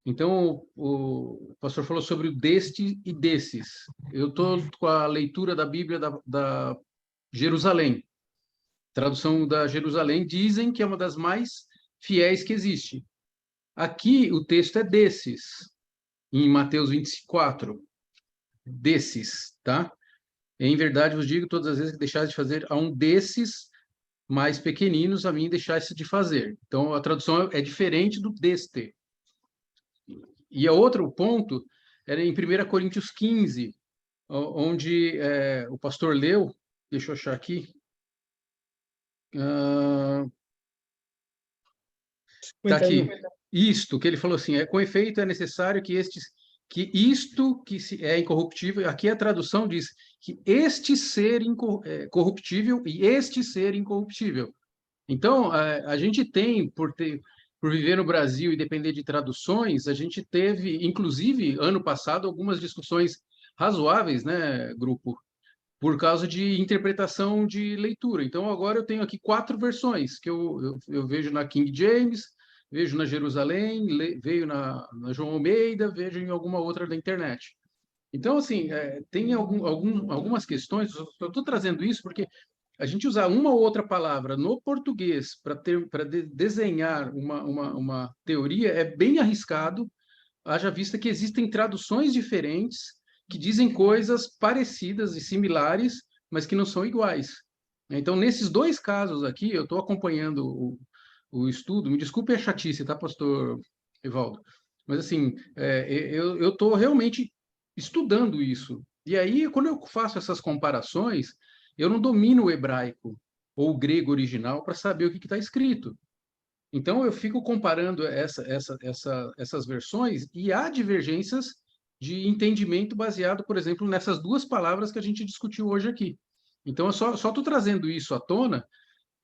Então, o pastor falou sobre o deste e desses. Eu estou com a leitura da Bíblia da Jerusalém. Tradução da Jerusalém, dizem que é uma das mais fiéis que existe. Aqui o texto é desses, em Mateus 24. Desses, tá? Em verdade vos digo, todas as vezes que deixares de fazer a um desses mais pequeninos, a mim deixasse de fazer. Então, a tradução é diferente do deste. E a outro ponto era em 1 Coríntios 15, onde o pastor leu, deixa eu achar aqui, está aqui, isto, que ele falou assim, com efeito é necessário que isto que é incorruptível, aqui a tradução diz que este ser corruptível e este ser incorruptível. Então, a gente tem, por viver no Brasil e depender de traduções, a gente teve, inclusive, ano passado, algumas discussões razoáveis, né, grupo, por causa de interpretação de leitura. Então, agora eu tenho aqui 4 versões, que eu vejo na King James, vejo na Jerusalém, veio na João Almeida, vejo em alguma outra da internet. Então, assim, tem algumas questões, eu estou trazendo isso porque a gente usar uma ou outra palavra no português para desenhar uma teoria é bem arriscado, haja vista que existem traduções diferentes que dizem coisas parecidas e similares, mas que não são iguais. Então, nesses 2 casos aqui, eu estou acompanhando o estudo, me desculpe a chatice, tá, pastor Evaldo? Mas, assim, eu estou realmente estudando isso. E aí, quando eu faço essas comparações, eu não domino o hebraico ou o grego original para saber o que está escrito. Então, eu fico comparando essas versões e há divergências de entendimento baseado, por exemplo, nessas 2 palavras que a gente discutiu hoje aqui. Então, eu só estou trazendo isso à tona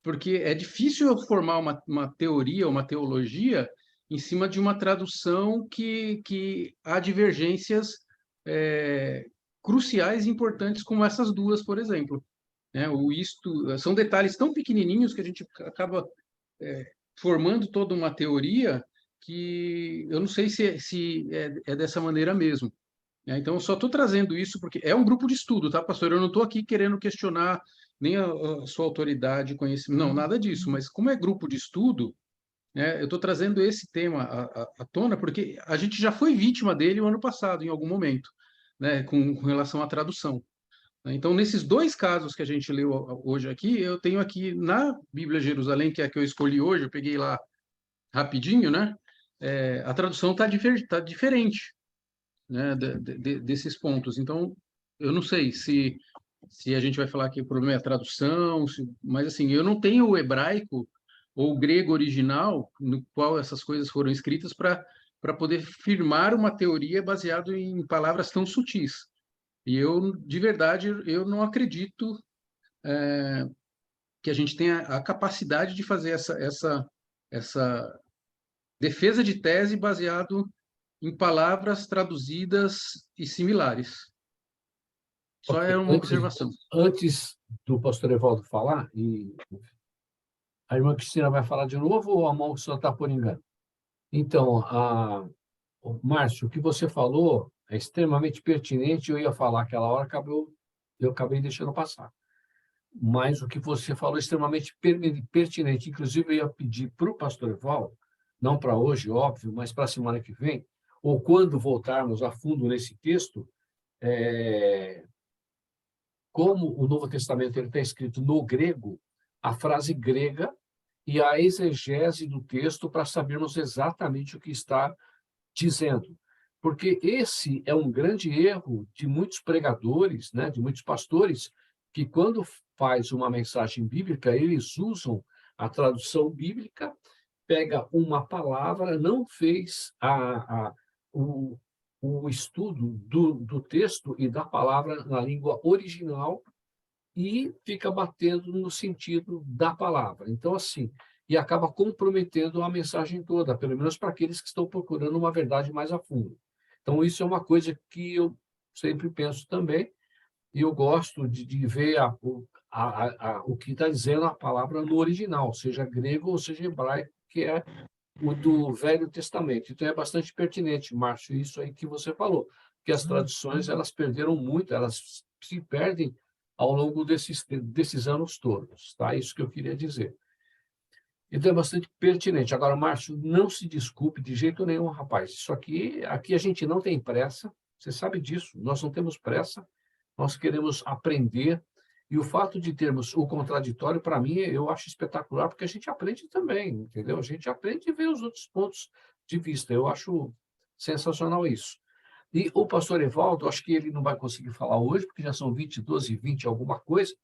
porque é difícil eu formar uma teoria, uma teologia em cima de uma tradução que há divergências cruciais e importantes como essas 2, por exemplo. São detalhes tão pequenininhos que a gente acaba formando toda uma teoria que eu não sei se é dessa maneira mesmo. Então, eu só estou trazendo isso porque é um grupo de estudo, tá, pastor? Eu não estou aqui querendo questionar nem a sua autoridade, conhecimento, não, nada disso. Mas como é grupo de estudo, eu estou trazendo esse tema à tona porque a gente já foi vítima dele o ano passado, em algum momento, né, com relação à tradução. Então, nesses 2 casos que a gente leu hoje aqui, eu tenho aqui na Bíblia Jerusalém, que é a que eu escolhi hoje, eu peguei lá rapidinho, né? A tradução está diferente. né, desses pontos. Então, eu não sei se a gente vai falar que o problema é a tradução, mas assim, eu não tenho o hebraico ou o grego original no qual essas coisas foram escritas para poder firmar uma teoria baseado em palavras tão sutis. E eu, de verdade, eu não acredito que a gente tenha a capacidade de fazer essa defesa de tese baseado em palavras traduzidas e similares. Só Ok, é uma observação. Antes do pastor Evaldo falar, e a irmã Cristina vai falar de novo ou a mão só está por engano? Então, Márcio, o que você falou é extremamente pertinente. Eu ia falar aquela hora, eu acabei deixando passar. Mas o que você falou é extremamente pertinente. Inclusive, eu ia pedir para o pastor Evaldo, não para hoje, óbvio, mas para a semana que vem, ou quando voltarmos a fundo nesse texto, como o Novo Testamento está escrito no grego, a frase grega e a exegese do texto para sabermos exatamente o que está dizendo. Porque esse é um grande erro de muitos pregadores, né, de muitos pastores, que quando faz uma mensagem bíblica, eles usam a tradução bíblica, pega uma palavra, não fez o estudo do texto e da palavra na língua original e fica batendo no sentido da palavra. Então, assim, e acaba comprometendo a mensagem toda, pelo menos para aqueles que estão procurando uma verdade mais a fundo. Então, isso é uma coisa que eu sempre penso também, e eu gosto de ver o que está dizendo a palavra no original, seja grego ou seja hebraico, que é o do Velho Testamento. Então, é bastante pertinente, Márcio, isso aí que você falou, que as traduções elas perderam muito, elas se perdem ao longo desses anos todos, tá? Isso que eu queria dizer. Então, é bastante pertinente. Agora, Márcio, não se desculpe de jeito nenhum, rapaz. Isso aqui a gente não tem pressa, você sabe disso, nós não temos pressa, nós queremos aprender, e o fato de termos o contraditório, para mim, eu acho espetacular, porque a gente aprende também, entendeu? A gente aprende a ver os outros pontos de vista. Eu acho sensacional isso. E o pastor Evaldo, acho que ele não vai conseguir falar hoje, porque já são 22 e 20 alguma coisa.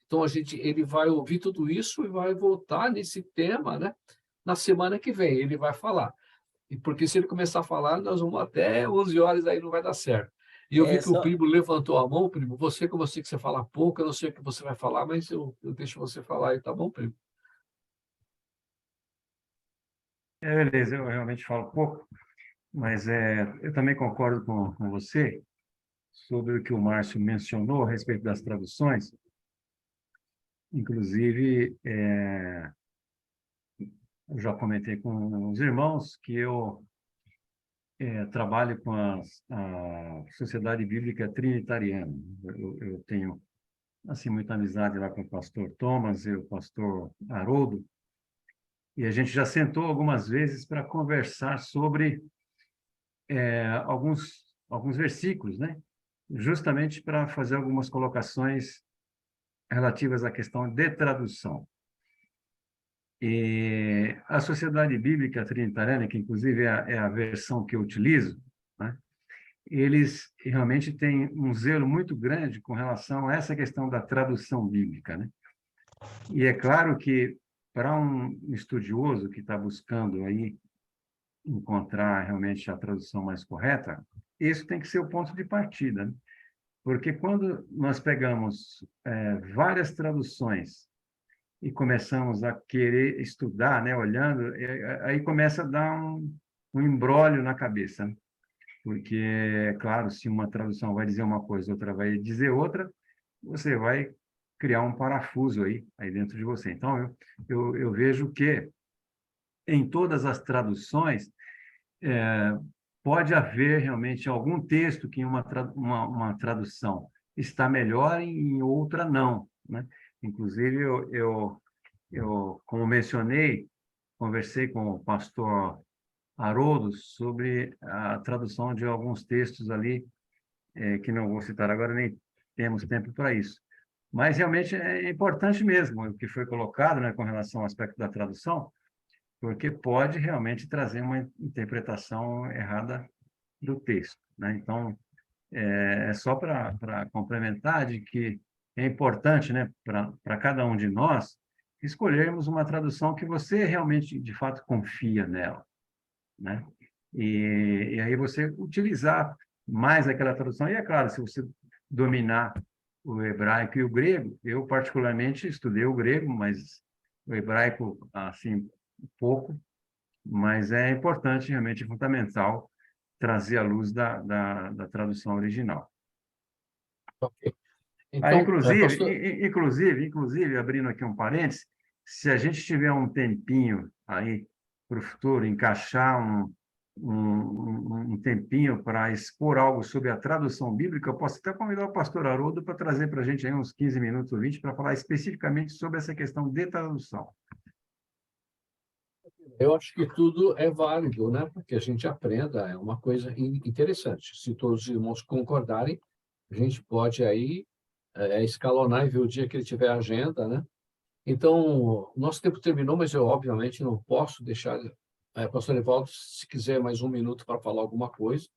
Então, ele vai ouvir tudo isso e vai voltar nesse tema, né? Na semana que vem, ele vai falar. E porque se ele começar a falar, nós vamos até 11 horas, aí não vai dar certo. E eu vi que o primo levantou a mão, primo. Como eu sei que você fala pouco, eu não sei o que você vai falar, mas eu deixo você falar aí, tá bom, primo? Beleza, eu realmente falo pouco, mas eu também concordo com você sobre o que o Márcio mencionou a respeito das traduções. Inclusive, eu já comentei com os irmãos que eu trabalho com a Sociedade Bíblica Trinitariana. Eu tenho assim muita amizade lá com o pastor Thomas e o pastor Haroldo, e a gente já sentou algumas vezes para conversar sobre alguns versículos, né? Justamente para fazer algumas colocações relativas à questão de tradução. E a Sociedade Bíblica Trinitariana, que inclusive é a versão que eu utilizo, né? Eles realmente têm um zelo muito grande com relação a essa questão da tradução bíblica, né? E é claro que para um estudioso que está buscando aí encontrar realmente a tradução mais correta, isso tem que ser o ponto de partida, né? Porque quando nós pegamos várias traduções e começamos a querer estudar, né, olhando, aí começa a dar um imbróglio na cabeça, né? Porque, é claro, se uma tradução vai dizer uma coisa, outra vai dizer outra, você vai criar um parafuso aí dentro de você. Então, eu vejo que em todas as traduções pode haver realmente algum texto que em uma tradução está melhor e em outra não, né? Inclusive, como mencionei, conversei com o pastor Haroldo sobre a tradução de alguns textos ali, que não vou citar agora, nem temos tempo para isso. Mas realmente é importante mesmo o que foi colocado, né, com relação ao aspecto da tradução, porque pode realmente trazer uma interpretação errada do texto. né? Então, é só para complementar de que é importante, né, para cada um de nós, escolhermos uma tradução que você realmente, de fato, confia nela, né? E aí você utilizar mais aquela tradução. E é claro, se você dominar o hebraico e o grego, eu particularmente estudei o grego, mas o hebraico, assim, pouco, mas é importante, realmente é fundamental trazer à luz da tradução original. Ok. Aí, Então, pastor, inclusive, abrindo aqui um parênteses, se a gente tiver um tempinho aí para o futuro, encaixar um tempinho para expor algo sobre a tradução bíblica, eu posso até convidar o pastor Haroldo para trazer para a gente aí uns 15 minutos ou 20 para falar especificamente sobre essa questão de tradução. eu acho que tudo é válido, né? Para que a gente aprenda, é uma coisa interessante. Se todos os irmãos concordarem, a gente pode aí escalonar e ver o dia que ele tiver agenda, né? Então, nosso tempo terminou, mas eu, obviamente, não posso deixar. Pastor Evaldo, se quiser mais um minuto para falar alguma coisa,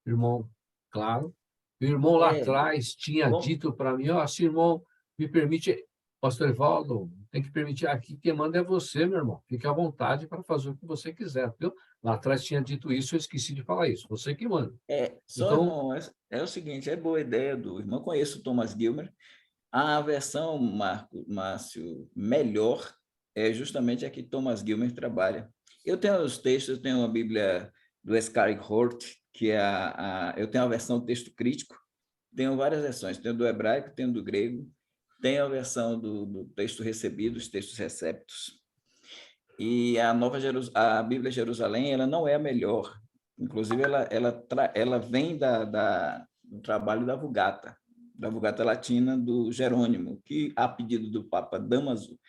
irmão, claro. O irmão lá É, atrás tinha bom, dito para mim: ó, se irmão me permite, pastor Evaldo, tem que permitir aqui, quem manda é você, meu irmão. Fique à vontade para fazer o que você quiser, viu? Lá atrás tinha dito isso, eu esqueci de falar isso. Você que manda. só, Então, irmão, é o seguinte, é boa ideia do irmão, conheço o Thomas Gilmer, a versão, Márcio, melhor é justamente a que Thomas Gilmer trabalha. Eu tenho os textos, eu tenho a Bíblia do Scarry Hort, que é eu tenho a versão texto crítico, tenho várias versões, tenho do hebraico, tenho do grego, tenho a versão do texto recebido, os textos receptos. E a Bíblia Jerusalém, ela não é a melhor. Inclusive, ela vem do trabalho da Vulgata Latina do Jerônimo, que, a pedido do Papa Damaso,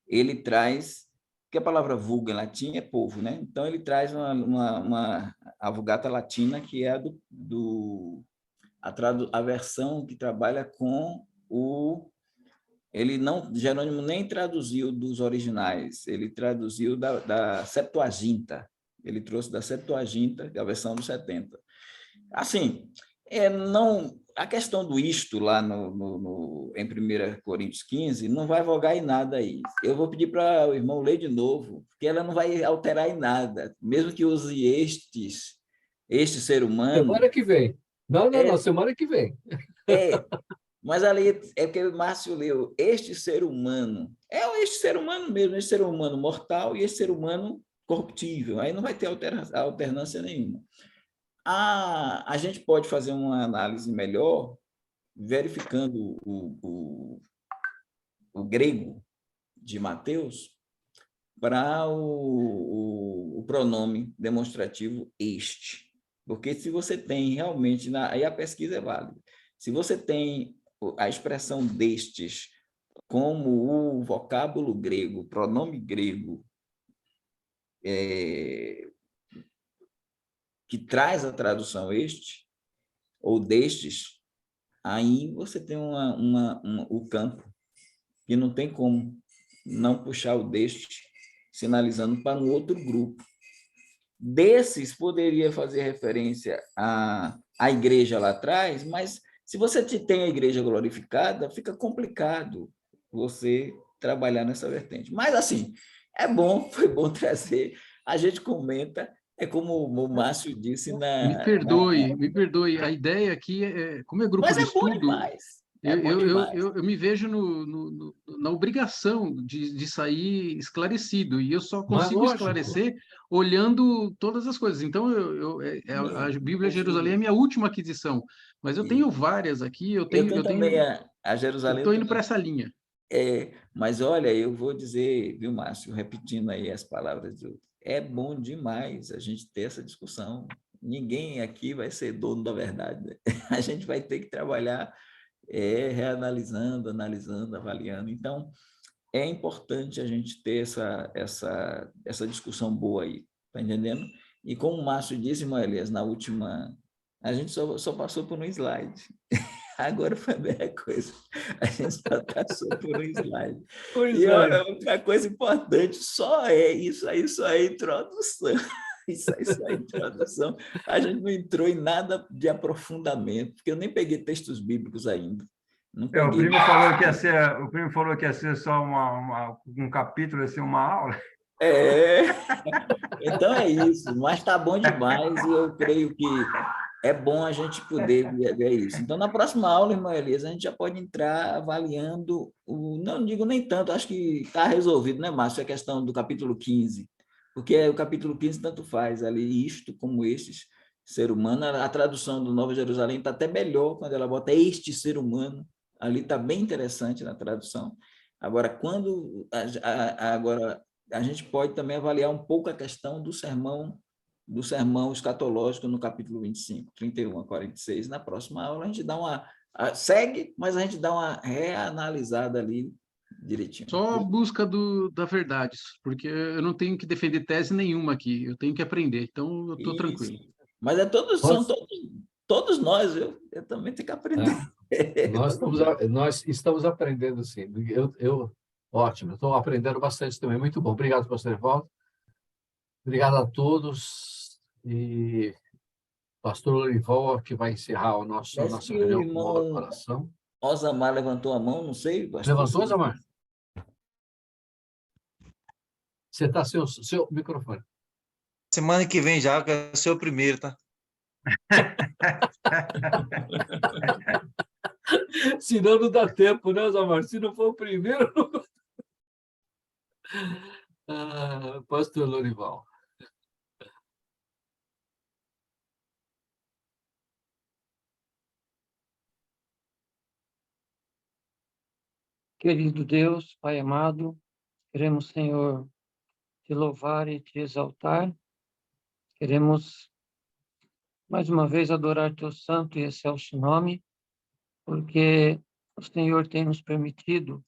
ele traz, que a palavra vulga em latim é povo, né? Então, ele traz a Vulgata Latina, que é a versão que trabalha com Jerônimo nem traduziu dos originais, ele traduziu da Septuaginta, ele trouxe da Septuaginta, da versão dos 70. Assim, a questão do isto lá em 1 Coríntios 15 não vai vogar em nada aí. Eu vou pedir para o irmão ler de novo, porque ela não vai alterar em nada, mesmo que use este ser humano. semana que vem. Não, semana que vem. Mas ali é porque o Márcio leu este ser humano. Este ser humano mesmo, este ser humano mortal e este ser humano corruptível. Aí não vai ter alternância nenhuma. A gente pode fazer uma análise melhor verificando o grego de Mateus para o pronome demonstrativo este. Porque se você tem realmente, aí a pesquisa é válida, se você tem a expressão destes como o vocábulo grego, o pronome grego, que traz a tradução este, ou destes, aí você tem o campo, que não tem como não puxar o deste, sinalizando para um outro grupo. Desses poderia fazer referência à igreja lá atrás, mas se você tem a igreja glorificada, fica complicado você trabalhar nessa vertente. Mas, assim, foi bom trazer, a gente comenta, é como o Márcio disse Me perdoe, a ideia aqui como é grupo Mas de é bom estudo, demais. eu me vejo na obrigação de sair esclarecido, e eu só consigo esclarecer olhando todas as coisas. Então, a Bíblia Jerusalém é a minha última aquisição, mas eu tenho várias aqui, eu tenho também a Jerusalém. Estou indo para essa linha. Mas olha, eu vou dizer, viu, Márcio, repetindo aí as palavras do é bom demais a gente ter essa discussão. Ninguém aqui vai ser dono da verdade, né? A gente vai ter que trabalhar reanalisando, analisando, avaliando. Então, é importante a gente ter essa discussão boa aí, tá entendendo? E como o Márcio disse, irmão Elias, na última, a gente só passou por um slide. Agora foi a mesma coisa. A gente só passou por um slide. E outra coisa importante, só é introdução. Isso aí, introdução. A gente não entrou em nada de aprofundamento, porque eu nem peguei textos bíblicos ainda. Não O peguei. primo falou que ia ser, o primo falou que ia ser só um capítulo, ia ser uma aula. É, então é isso, mas está bom demais e eu creio que é bom a gente poder ver isso. Então, na próxima aula, irmã Elias, a gente já pode entrar avaliando, não digo nem tanto, acho que está resolvido, né, Márcio, a questão do capítulo 15, porque o capítulo 15 tanto faz ali, isto como estes, ser humano, a tradução do Nova Jerusalém está até melhor quando ela bota este ser humano, ali está bem interessante na tradução. Agora, agora a gente pode também avaliar um pouco a questão do sermão escatológico no capítulo 25, 31 a 46. Na próxima aula a gente dá segue, mas a gente dá uma reanalisada ali direitinho. Só a busca da verdade, porque eu não tenho que defender tese nenhuma aqui, eu tenho que aprender, então eu estou tranquilo. Mas todos nós, eu também tenho que aprender. Nós estamos aprendendo, sim. Ótimo, estou aprendendo bastante também. Muito bom. Obrigado, pastor Evaldo. Obrigado a todos. E pastor Lorival, que vai encerrar nossa reunião com uma oração. Osamar levantou a mão, não sei. Levantou, Osamar? Você está seu microfone. Semana que vem já, que é o seu primeiro, tá? Senão não dá tempo, né, Osamar? Se não for o primeiro... pastor Lorival. Querido Deus, Pai amado, queremos, Senhor, te louvar e te exaltar. Queremos, mais uma vez, adorar teu santo e excelso nome, porque o Senhor tem nos permitido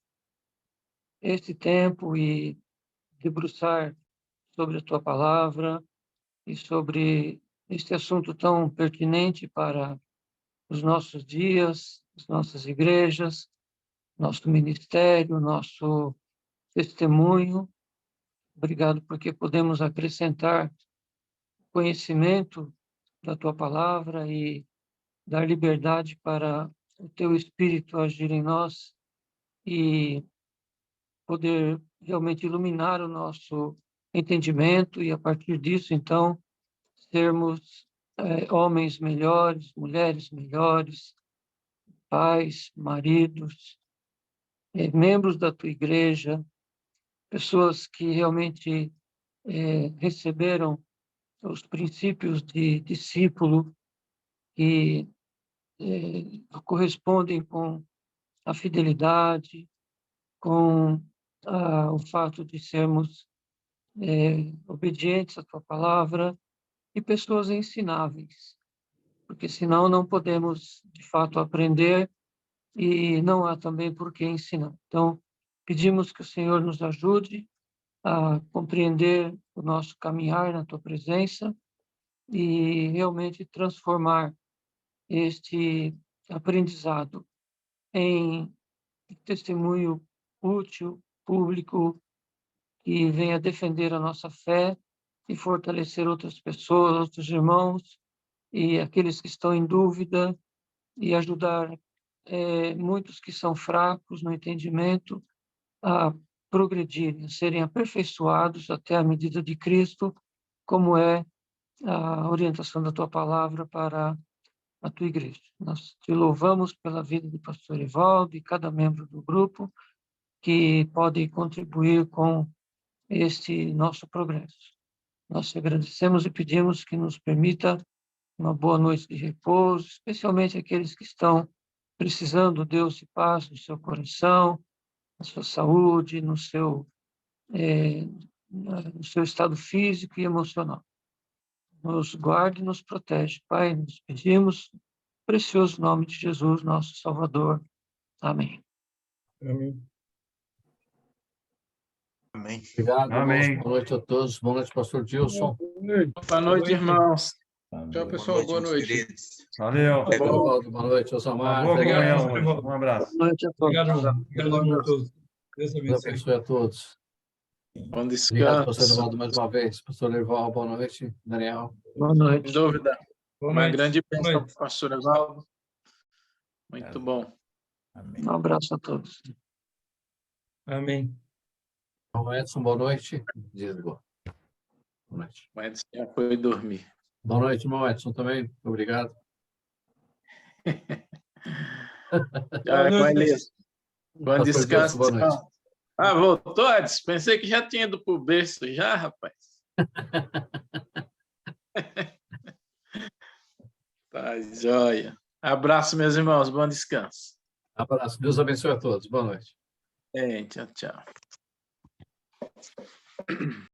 esse tempo e debruçar sobre a tua palavra e sobre este assunto tão pertinente para os nossos dias, as nossas igrejas, nosso ministério, nosso testemunho. Obrigado porque podemos acrescentar conhecimento da tua palavra e dar liberdade para o teu Espírito agir em nós e poder realmente iluminar o nosso entendimento e, a partir disso, então, sermos homens melhores, mulheres melhores, pais, maridos, membros da tua igreja, pessoas que realmente receberam os princípios de discípulo que correspondem com a fidelidade, com o fato de sermos obedientes à tua palavra e pessoas ensináveis, porque senão não podemos, de fato, aprender e não há também por que ensinar. Então, pedimos que o Senhor nos ajude a compreender o nosso caminhar na tua presença e realmente transformar este aprendizado em testemunho útil, público, que venha defender a nossa fé e fortalecer outras pessoas, outros irmãos e aqueles que estão em dúvida e ajudar muitos que são fracos no entendimento a progredirem, a serem aperfeiçoados até a medida de Cristo, como é a orientação da tua palavra para a tua igreja. Nós te louvamos pela vida do pastor Evaldo e cada membro do grupo que pode contribuir com este nosso progresso. Nós te agradecemos e pedimos que nos permita uma boa noite de repouso, especialmente aqueles que estão precisando, Deus, de paz no seu coração, na sua saúde, no seu estado físico e emocional. Nos guarde e nos protege. Pai, nos pedimos, no precioso nome de Jesus, nosso Salvador. Amém. Amém. Amém. Obrigado, Amém. irmãos. Boa noite a todos. Boa noite, pastor Gilson. Boa noite, irmãos. Tchau, Boa pessoal. noite, Boa meus noite. queridos. Valeu. Tá bom. Boa noite, Osamar. Boa Obrigado, comunhão hoje. Um abraço. Boa noite a todos. Obrigado a todos. Deus Deus abençoe. abençoe a todos. Bom Obrigado, pastor descanso. Evaldo, mais uma vez. Pastor Evaldo, boa noite. Daniel. Boa noite. Sem dúvida. Boa Uma noite. grande Boa bênção, noite. pastor Evaldo. Muito bom. Amém. Um abraço a todos. Amém. Então, Edson, boa noite. Desligou. Boa noite. O Edson já foi dormir. Boa noite, irmão Edson, também. Obrigado. Já, noite, beleza. Bom Pastor descanso. Wilson, boa noite. Tchau. Ah, voltou, Edson? Pensei que já tinha ido pro berço já, rapaz. Tá, joia. Abraço, meus irmãos. Bom descanso. Abraço. Deus abençoe a todos. Boa noite. Tchau, tchau.